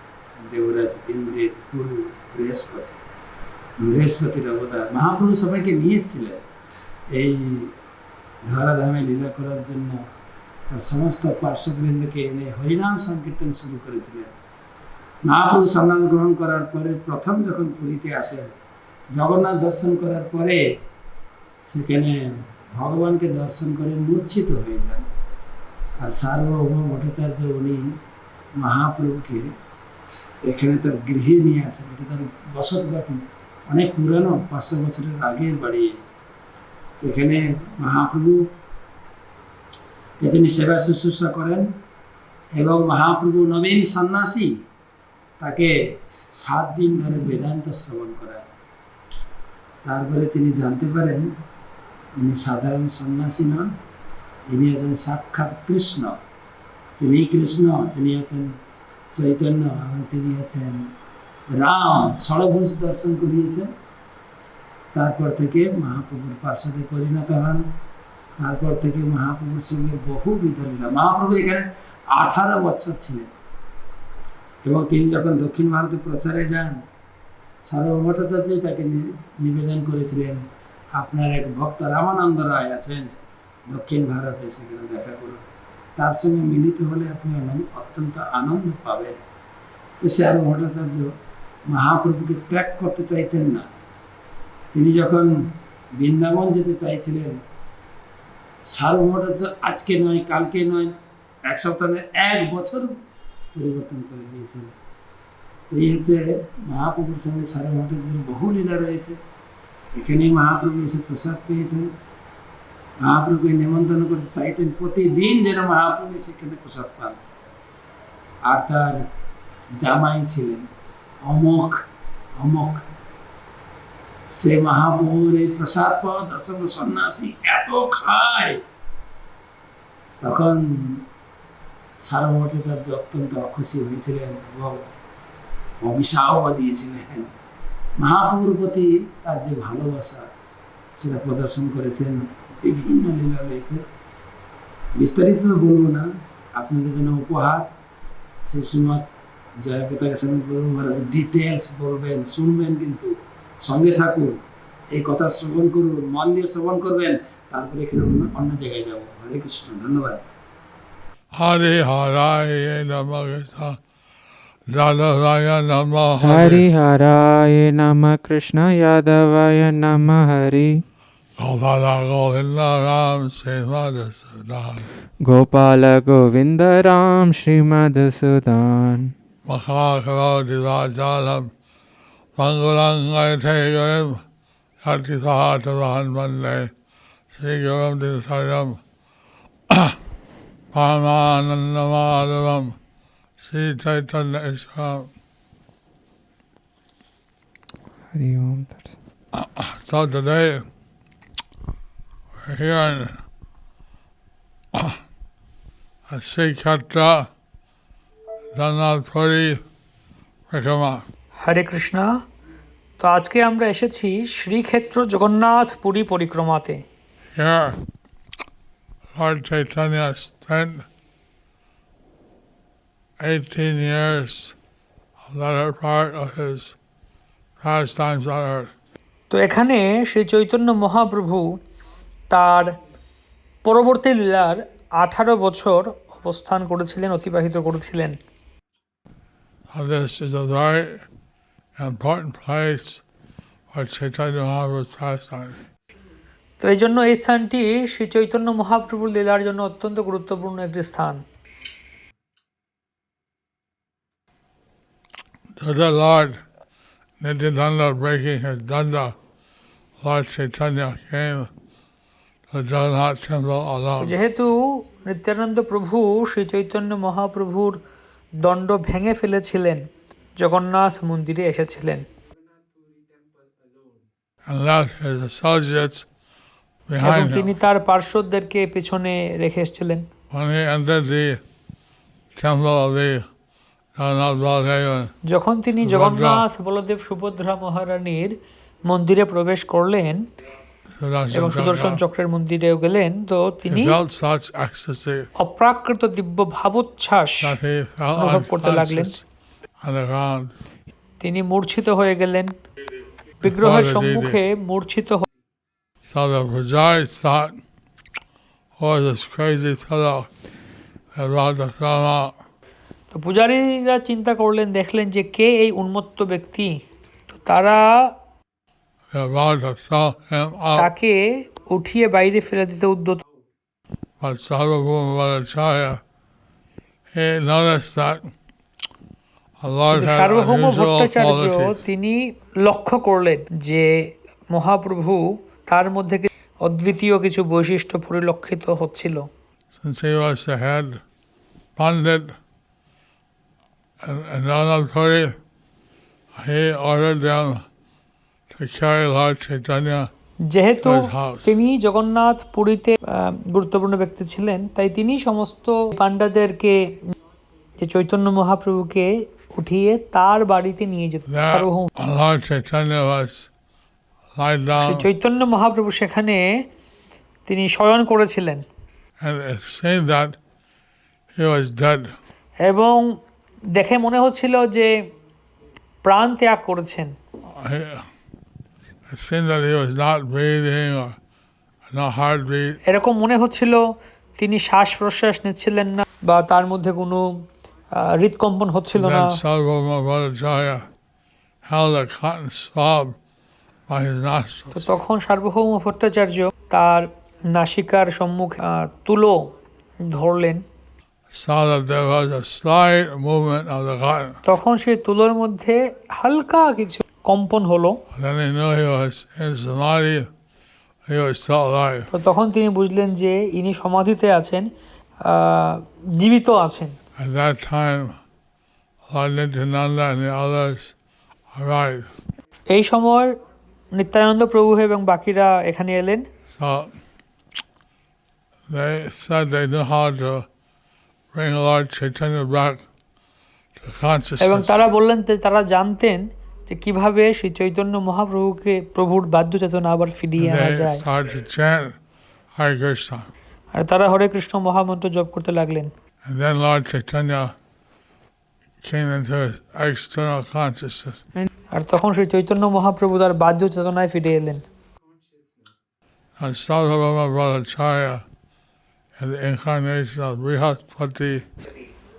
দেবরাজ ইন্দ্রের গুরু বৃহস্পতির অবতার। মহাপ্রভু সবাইকে নিয়ে এসেছিলেন এই ধরাধামে লীলা করার জন্য। তার সমস্ত পার্শ্ববৃন্দকে এনে হরিনাম সংকীর্তন শুরু করেছিলেন। মহাপ্রভু সন্ন্যাস গ্রহণ করার পরে প্রথম যখন পুরীতে আসেন, জগন্নাথ দর্শন করার পরে সেখানে ভগবানকে দর্শন করে মূর্ছিত হয়ে যান। আর সার্বভৌম ভট্টাচার্য উনি মহাপ্রভুকে এখানে তার গৃহে নিয়ে আসেন। এটা তার বসত বাটি, অনেক পুরানো, 500 বছরের আগের বাড়ি। এখানে মহাপ্রভু তিনি সেবা শুশ্রূষা করেন এবং মহাপ্রভু নবীন সন্ন্যাসী তাকে 7 দিন ধরে বেদান্ত শ্রবণ করেন। তারপরে তিনি জানতে পারেন ইনি সাধারণ সন্ন্যাসী নন, ইনি হচ্ছেন সাক্ষাৎ কৃষ্ণ। তিনি কৃষ্ণ, তিনি হচ্ছেন চৈতন্য এবং তিনি হচ্ছেন রাম। ষড়ভুজ দর্শন করিয়েছেন তারপর থেকে মহাপ্রভুর পার্শ্বদে পরিণত হন। তারপর থেকে মহাপ্রভুর সঙ্গে বহু লীলা। মহাপ্রভু এখানে 18 বছর ছিলেন এবং তিনি যখন দক্ষিণ ভারতে প্রচারে যান, সার্বভৌম ভট্টাচার্য তাকে নিবেদন করেছিলেন, আপনার এক ভক্ত রামানন্দ রায় আছেন দক্ষিণ ভারতে, সেখানে দেখা করুন, তার সঙ্গে মিলিত হলে আপনি অত্যন্ত আনন্দ পাবেন। তো সার্বভৌম ভট্টাচার্য মহাপ্রভুকে ত্যাগ করতে চাইতেন না। তিনি যখন বৃন্দাবন যেতে চাইছিলেন, সার্বভৌম ভট্টাচার্য আজকে নয়, কালকে নয়, এক সপ্তাহ নয়, 1 বছর পরিবর্তন করে দিয়েছেন। তো এই হচ্ছে মহাপ্রভুর সঙ্গে সার্বভৌম ভট্টাচার্যের বহু লীলা রয়েছে। এখানেই মহাপ্রভু এসে প্রসাদ পেয়েছেন। মহাপ্রভুকে নিমন্ত্রণ করতে চাইতেন প্রতিদিন যেন মহাপ্রভু সেখানে প্রসাদ পান। আর তার জামাই ছিলেন অমোঘ। সে মহাপ্রভুর এই প্রসাদ পাওয়া দর্শন সন্ন্যাসী এত খায়, তখন সার্বভৌম ভট্টাচার্য অত্যন্ত অখুশি হয়েছিলেন এবং অভিশাপও দিয়েছিলেন। মহাপ্রভুর প্রতি তার যে ভালোবাসা সেটা প্রদর্শন করেছেন। বিভিন্ন লীলা রয়েছে, বিস্তারিত তো বলবো না, আপনাদের জন্য উপহার। সেই সময় জয়পতাকা স্বামী প্রভু মহারাজ ডিটেলস বলবেন, শুনবেন, কিন্তু সঙ্গে থাকুন, এই কথা শ্রবণ করুন, মন দিয়ে শ্রবণ করবেন, তারপরে এখানে অন্য জায়গায় যাব। হরে কৃষ্ণ, ধন্যবাদ। Hare Haraya Namaha Yadavaya Namaha Hari Haraya Nama Krishna Yadavaya Nama Hari Gopala Govinda Ram Srimad Sudan Gopala Govinda Ram Srimad Sudan Mahakaro Divajalam Mangulangai Tegarim Yatithatavan Mande Sri Gurum Dinsaram Paramanandamadavam Sri Chaitanya Ishram. Hari Om. So today we're here in Sri Katra, Jagannath Puri, Parikrama. হরে কৃষ্ণ। তো আজকে আমরা এসেছি Srikshetra Jagannath Puri পরিক্রমাতে। Here, Lord Chaitanya spent 18 years of the latter part of his pastimes on earth. তো এখানে শ্রী চৈতন্য মহাপ্রভু তার পরবর্তী লীলার 18 বছর অবস্থান করেছিলেন, অতিবাহিত করেছিলেন। This is a very important place for Chaitanya Mahaprabhu's pastime. তো এই জন্য এই স্থানটি শ্রী চৈতন্য মহাপ্রভুর লীলার জন্য অত্যন্ত গুরুত্বপূর্ণ একটি স্থান। To the Lord Nityananda breaking his danda, Lord Chaitanya came to Jagannath temple alone. যেহেতু নিত্যানন্দ প্রভু শ্রী চৈতন্য মহাপ্রভুর দণ্ড ভেঙে ফেলেছিলেন, জগন্নাথ মন্দিরে এসেছিলেন And left his associates এবং behind তিনি him. তার পার্শ্বদেরকে পেছনে রেখে এসেছিলেন। When he entered the temple of the Jagannath Baladevan, যখন তিনি জগন্নাথ বলদেব সুভদ্রা মহারানীর মন্দিরে প্রবেশ করলেন এবং সুদর্শন চক্রের মন্দিরেও গেলেন, তো তিনি he felt such ecstasy অপ্রাকৃত দিব্য ভাবোচ্ছ্বাস that he fell অনুভব করতে লাগলেন। unconscious on the ground. তিনি মূর্ছিত হয়ে গেলেন, বিগ্রহের সম্মুখে মূর্ছিত হয়ে। So the pujaris thought, "Oh, this crazy fellow is about to throw him out." তো পূজারীরা চিন্তা করলেন, দেখলেন যে কে এই উন্মত্ত ব্যক্তি, তো তারা They're about to throw him out. তাকে উঠিয়ে বাইরে ফেলে দিতে উদ্যত। But Sarvabhauma Bhattacharya, he noticed that the Lord কিন্তু had সার্বভৌম unusual ভট্টাচার্য qualities. তিনি লক্ষ্য করলেন যে মহাপ্রভু তার মধ্যে অদ্বিতীয় কিছু বৈশিষ্ট্য পরিলক্ষিত হচ্ছিল। Since he was the head pandit in Jagannath Puri, he ordered them to carry Lord Chaitanya যেহেতু to his house. তিনি জগন্নাথ পুরীতে গুরুত্বপূর্ণ ব্যক্তি ছিলেন, তাই তিনি সমস্ত পাণ্ডাদেরকে যে চৈতন্য মহাপ্রভুকে উঠিয়ে তার বাড়িতে নিয়ে যেতেন। There, সার্বভৌম Lord Chaitanya was lie Shri down, Chaitanya Mahaprabhu সেখানে তিনি শয়ন করেছিলেন and it seemed that he was dead. এবং দেখে মনে হচ্ছিল যে প্রাণ ত্যাগ করেছেন। It seemed that he was not breathing or not heartbeat. এরকম মনে হচ্ছিল তিনি শ্বাস প্রশ্বাস নিচ্ছিলেন না বা তার মধ্যে কোনো হৃদকম্পন হচ্ছিল না। Then Sarvabhauma Bhattacharya held a cotton swab by his তো nostrils. তখন সার্বভৌম ভট্টাচার্য তার নাসিকার সম্মুখে তুলো ধরলেন। Saw that there was a slight movement of the cotton. তখন সেই তুলোর মধ্যে হালকা কিছু কম্পন হলো। Then he knew he was in samadhi. He was still alive. তো তখন তিনি বুঝলেন যে ইনি সমাধিতে আছেন, জীবিত আছেন। At that time, Lord Nityananda and the others arrived. এই সময় নিত্যানন্দ প্রভু এবং বাকিরা এখানে এলেন। So they said they knew how to bring Lord Chaitanya back to এবং consciousness. তারা বললেন যে তারা জানতেন যে কিভাবে শ্রী চৈতন্য মহাপ্রভুকে প্রভুর বাদ্য চেতনা আবার ফিরিয়ে আনা They যায়। started to chant Hare Krishna. আর তারা হরে কৃষ্ণ মহামন্ত্র জপ করতে লাগলেন। And then Lord Chaitanya came into his external consciousness. আর তখন শ্রী চৈতন্য মহাপ্রভু তার বাদ্য চেতনায় ফিরে এলেন। And Sarvabhauma Bhattacharya and the incarnation of Brihaspati,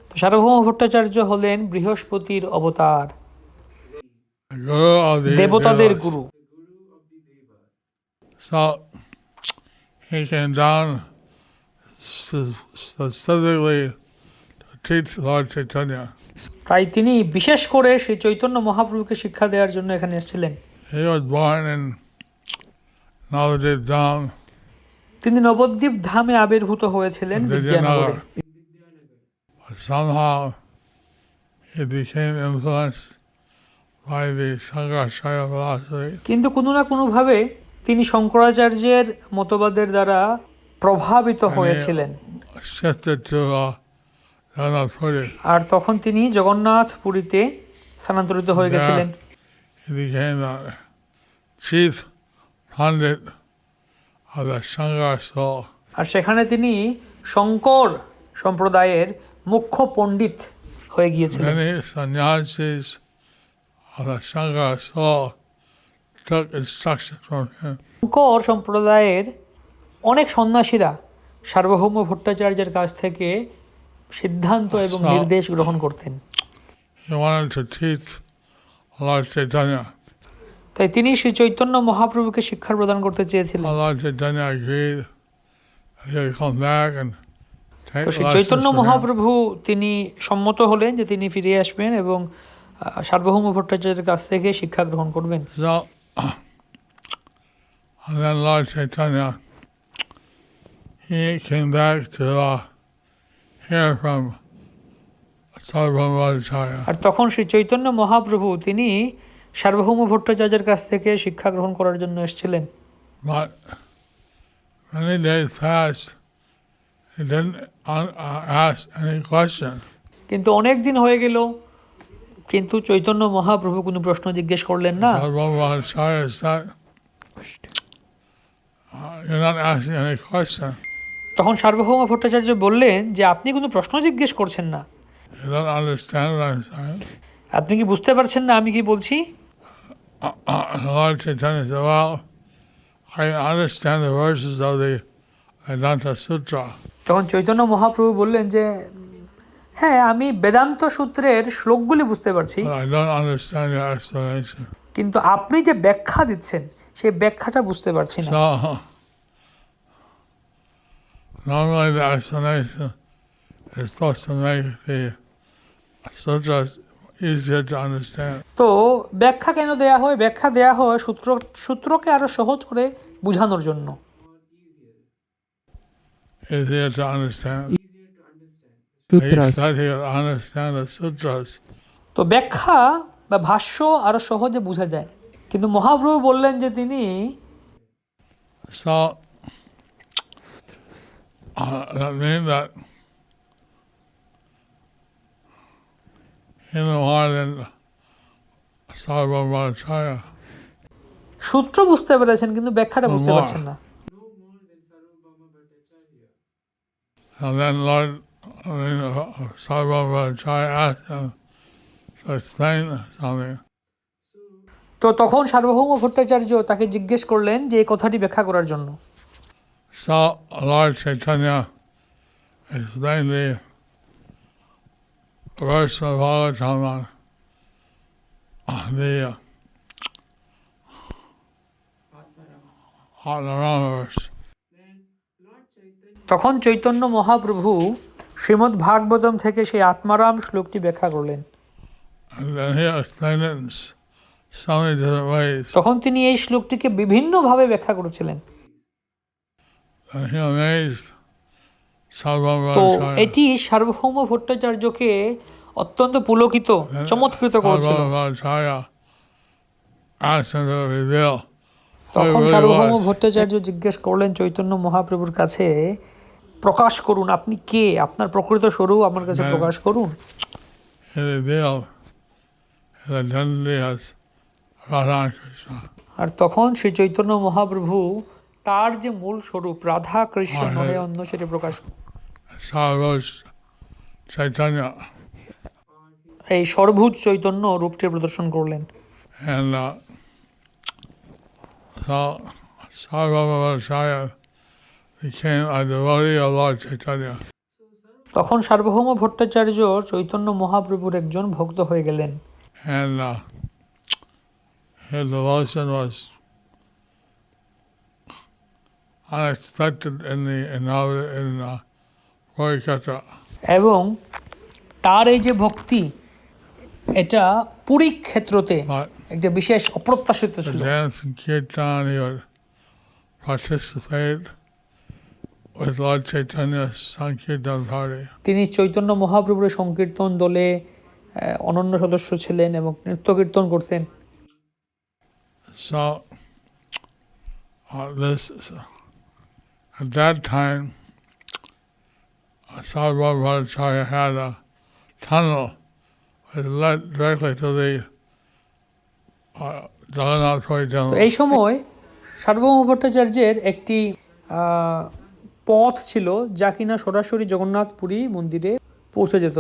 তো সার্বভৌম ভট্টাচার্য হলেন বৃহস্পতির অবতার, the guru of the দেবতাদের Devas. Guru. So he came down specifically to teach Lord Chaitanya. তাই তিনি বিশেষ করে শ্রী চৈতন্য মহাপ্রভুকে শিক্ষা দেওয়ার জন্য এখানে এসেছিলেন। He was born in Navadip Dham, তিনি নবদ্বীপ ধামে আবির্ভূত হয়েছিলেন বিদ্যানগরে। Vidyanagar. But somehow he became influenced by the Shankaracharya philosophy. কিন্তু কোনো না কোনোভাবে তিনি শঙ্করাচার্যের মতবাদের দ্বারা প্রভাবিত হয়েছিলেন। Shifted to Jagannath Puri. আর তখন তিনি জগন্নাথ পুরীতে স্থানান্তরিত হয়ে গেছিলেন। He became the chief pundit of the Shankar soul. আর সেখানে তিনি শঙ্কর সম্প্রদায়ের মুখ্য পণ্ডিত হয়ে গিয়েছিলেন। Many sannyasis of the Shankar soul took instruction from him. Shankar সম্প্রদায়ের অনেক সন্ন্যাসীরা সার্বভৌম ভট্টাচার্যের কাছ থেকে সিদ্ধান্ত এবং নির্দেশ গ্রহণ করতেন। He wanted to teach Lord Chaitanya. তাই তিনি শ্রী চৈতন্য মহাপ্রভুকে শিক্ষা প্রদান করতে চেয়েছিলেন। Lord Chaitanya agreed that he would come back and take তো Shri lessons Chaitanya from him. Mahaprabhu তিনি সম্মত হলেন যে তিনি ফিরে আসবেন এবং সার্বভৌম ভট্টাচার্যের কাছ থেকে শিক্ষা গ্রহণ করবেন। So, and then Lord Chaitanya, he came back to hear from Sarvabhauma Bhattacharya. আর তখন শ্রী চৈতন্য মহাপ্রভু তিনি সার্বভৌম ভট্টাচার্যের কাছ থেকে শিক্ষা গ্রহণ করার জন্য এসেছিলেন। But many days passed, he didn't ask any question. কিন্তু অনেক দিন হয়ে গেল, কিন্তু চৈতন্য মহাপ্রভু কোনো প্রশ্ন জিজ্ঞেস করলেন না। Sarvabhauma Bhattacharya said, you're not asking any question. তখন সার্বভৌম ভট্টাচার্য বললেন যে আপনি কোনো প্রশ্ন জিজ্ঞেস করছেন না, You don't understand what I'm saying. আপনি কি বুঝতে পারছেন না আমি কি বলছি? Lord Chaitanya said, well, I understand the verses of the Vedanta Sutra. তখন চৈতন্য মহাপ্রভু বললেন যে হ্যাঁ, আমি বেদান্ত সূত্রের শ্লোকগুলি বুঝতে পারছি, But I don't understand your explanation. কিন্তু আপনি যে ব্যাখ্যা দিচ্ছেন সেই ব্যাখ্যাটা বুঝতে পারছি না। So, normally the explanation is supposed to make the sutras easier to understand. তো ব্যাখ্যা কেন দেয়া হয়? ব্যাখ্যা দেয়া হয় সূত্রকে আরো সহজ করে বোঝানোর জন্য। Easier to understand. Sutras. He said he would understand the sutras. তো ব্যাখ্যা বা ভাষ্য আরো সহজে বোঝা যায়, কিন্তু মহাপ্রভু বললেন যে তিনি So, that means that he knew more than Sarvabhauma Bhattacharya. সূত্র বুঝতে পেরেছেন কিন্তু ব্যাখ্যাটা বুঝতে পারছেন না। And then Lord Sarvabhaumacharya asked him to explain something. তো তখন সার্বভৌম ভট্টাচার্য তাকে জিজ্ঞেস করলেন যে এই কথাটি ব্যাখ্যা করার জন্য। So Lord Chaitanya explained the verse of Bhagavatam, the Atmarama verse. তখন চৈতন্য মহাপ্রভু শ্রীমদ্ ভাগবতম থেকে সেই আত্মারাম শ্লোকটি ব্যাখ্যা করলেন। And then he explained it in so many different ways. তখন তিনি এই শ্লোকটিকে বিভিন্নভাবে ব্যাখ্যা করেছিলেন। And he amazed তো Sarvabhaumacharya. এটি সার্বভৌম ভট্টাচার্যকে অত্যন্ত পুলকিত, চমৎকৃত করেছিল। Sarvabhaumacharya asked him to reveal who he তখন really সার্বভৌম was. ভট্টাচার্য জিজ্ঞেস করলেন চৈতন্য মহাপ্রভুর কাছে, প্রকাশ করুন আপনি কে, আপনার প্রকৃত স্বরূপ আমার কাছে প্রকাশ করুন। He revealed his identity as Radha Krishna. আর তখন শ্রী চৈতন্য মহাপ্রভু তার যে মূল স্বরূপ রাধা কৃষ্ণ নহে অন্য সেটি প্রকাশ Sarvabhaumacharya Chaitanya. এই সর্বভূত চৈতন্য রূপটি প্রদর্শন করলেন। And so Sarvabhaumacharya became a devotee of Lord Chaitanya. তখন সার্বভৌম ভট্টাচার্য চৈতন্য মহাপ্রভুর একজন ভক্ত হয়ে গেলেন। And his devotion was unexpected in Puriksheta. এবং তার এই যে ভক্তি এটা পুরী ক্ষেত্রতে একটা বিশেষ অপ্রত্যাশিত The ছিল। dance and kirtan, he would participate with Lord Chaitanya's Sankirtan party. তিনি চৈতন্য মহাপ্রভুর সংকীর্তন দলে অনন্য সদস্য ছিলেন এবং নৃত্য কীর্তন করতেন। So at that time, Sarvabhaumacharya had a tunnel that led directly to the Jagannath Puri তো temple. এই সময় সার্বভৌম ভট্টাচার্যের একটি পথ ছিল যা কিনা সরাসরি জগন্নাথ পুরী মন্দিরে পৌঁছে যেত।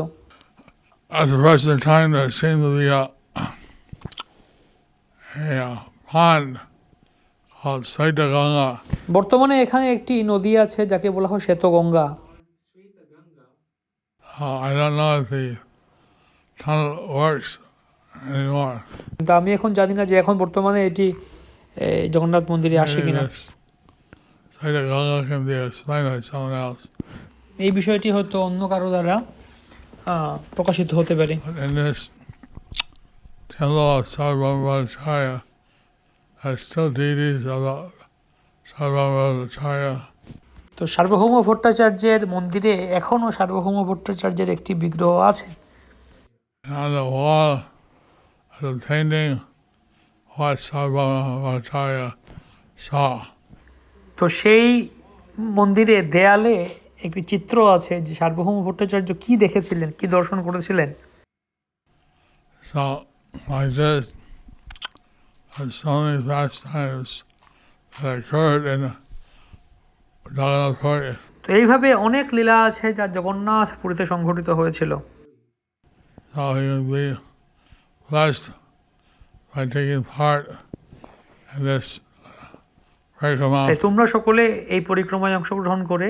At the present time, there seemed to be a pond called Saitaganga. বর্তমানে এখানে একটি নদী আছে যাকে বলা হয় শ্বেতগঙ্গা। I don't know if the tunnel works anymore. কিন্তু আমি এখন জানি না যে এখন বর্তমানে এটি জগন্নাথ মন্দিরে আসে কিনা। Saitaganga can be explained by someone else. এই বিষয়টি হয়তো অন্য কারো দ্বারা প্রকাশিত হতে পারে। In this temple of Sarvabhaumacharya, there's still deities of Sarvabhaumacharya. তো সার্বভৌম ভট্টাচার্যের মন্দিরে এখনও সার্বভৌম ভট্টাচার্যের একটি বিগ্রহ আছে। On the wall of the painting, what Sarvabhaumacharya saw. তো সেই মন্দিরে দেয়ালে একটি চিত্র আছে যে সার্বভৌম ভট্টাচার্য কি দেখেছিলেন, কি দর্শন করেছিলেন। So, like this, there's so many pastimes that occurred in Jagannath Puri. তো এইভাবে অনেক লীলা আছে যা জগন্নাথ পুরীতে সংঘটিত হয়েছিল। So you can be blessed by taking part in this parikrama তাই তোমরা সকলে এই পরিক্রমায় অংশগ্রহণ করে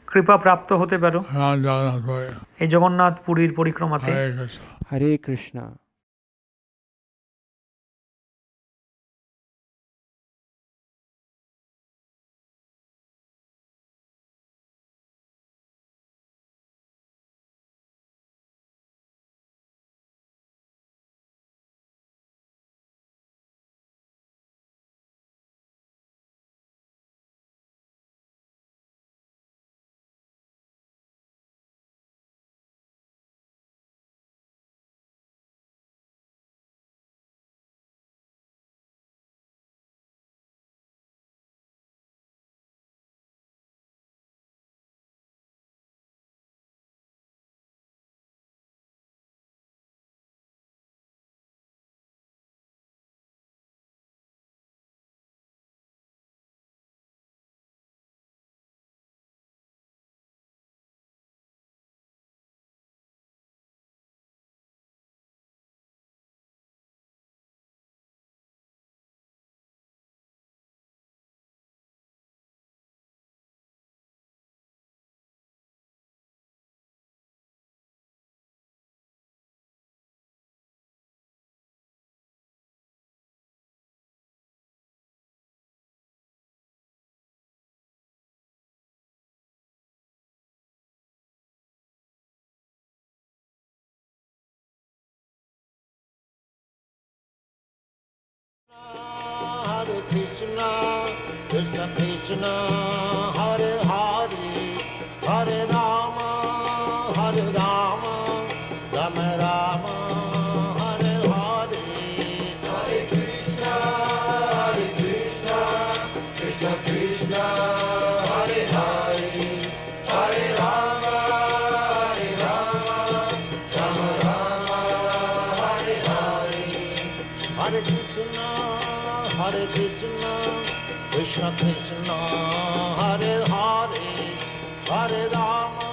কৃপা প্রাপ্ত হতে পারো around Jagannath Puri. এই জগন্নাথ পুরীর পরিক্রমাতে। Hare Krishna. Hare Krishna. Krishna, Hare Hare, Hare Rama, Rama Rama, Hare Hare, Hare Krishna, Krishna Krishna, Hare Hare, Hare Rama, Rama Rama, Hare Hare, Hare Krishna, Krishna Krishna, Hare Hare, Hare Rama,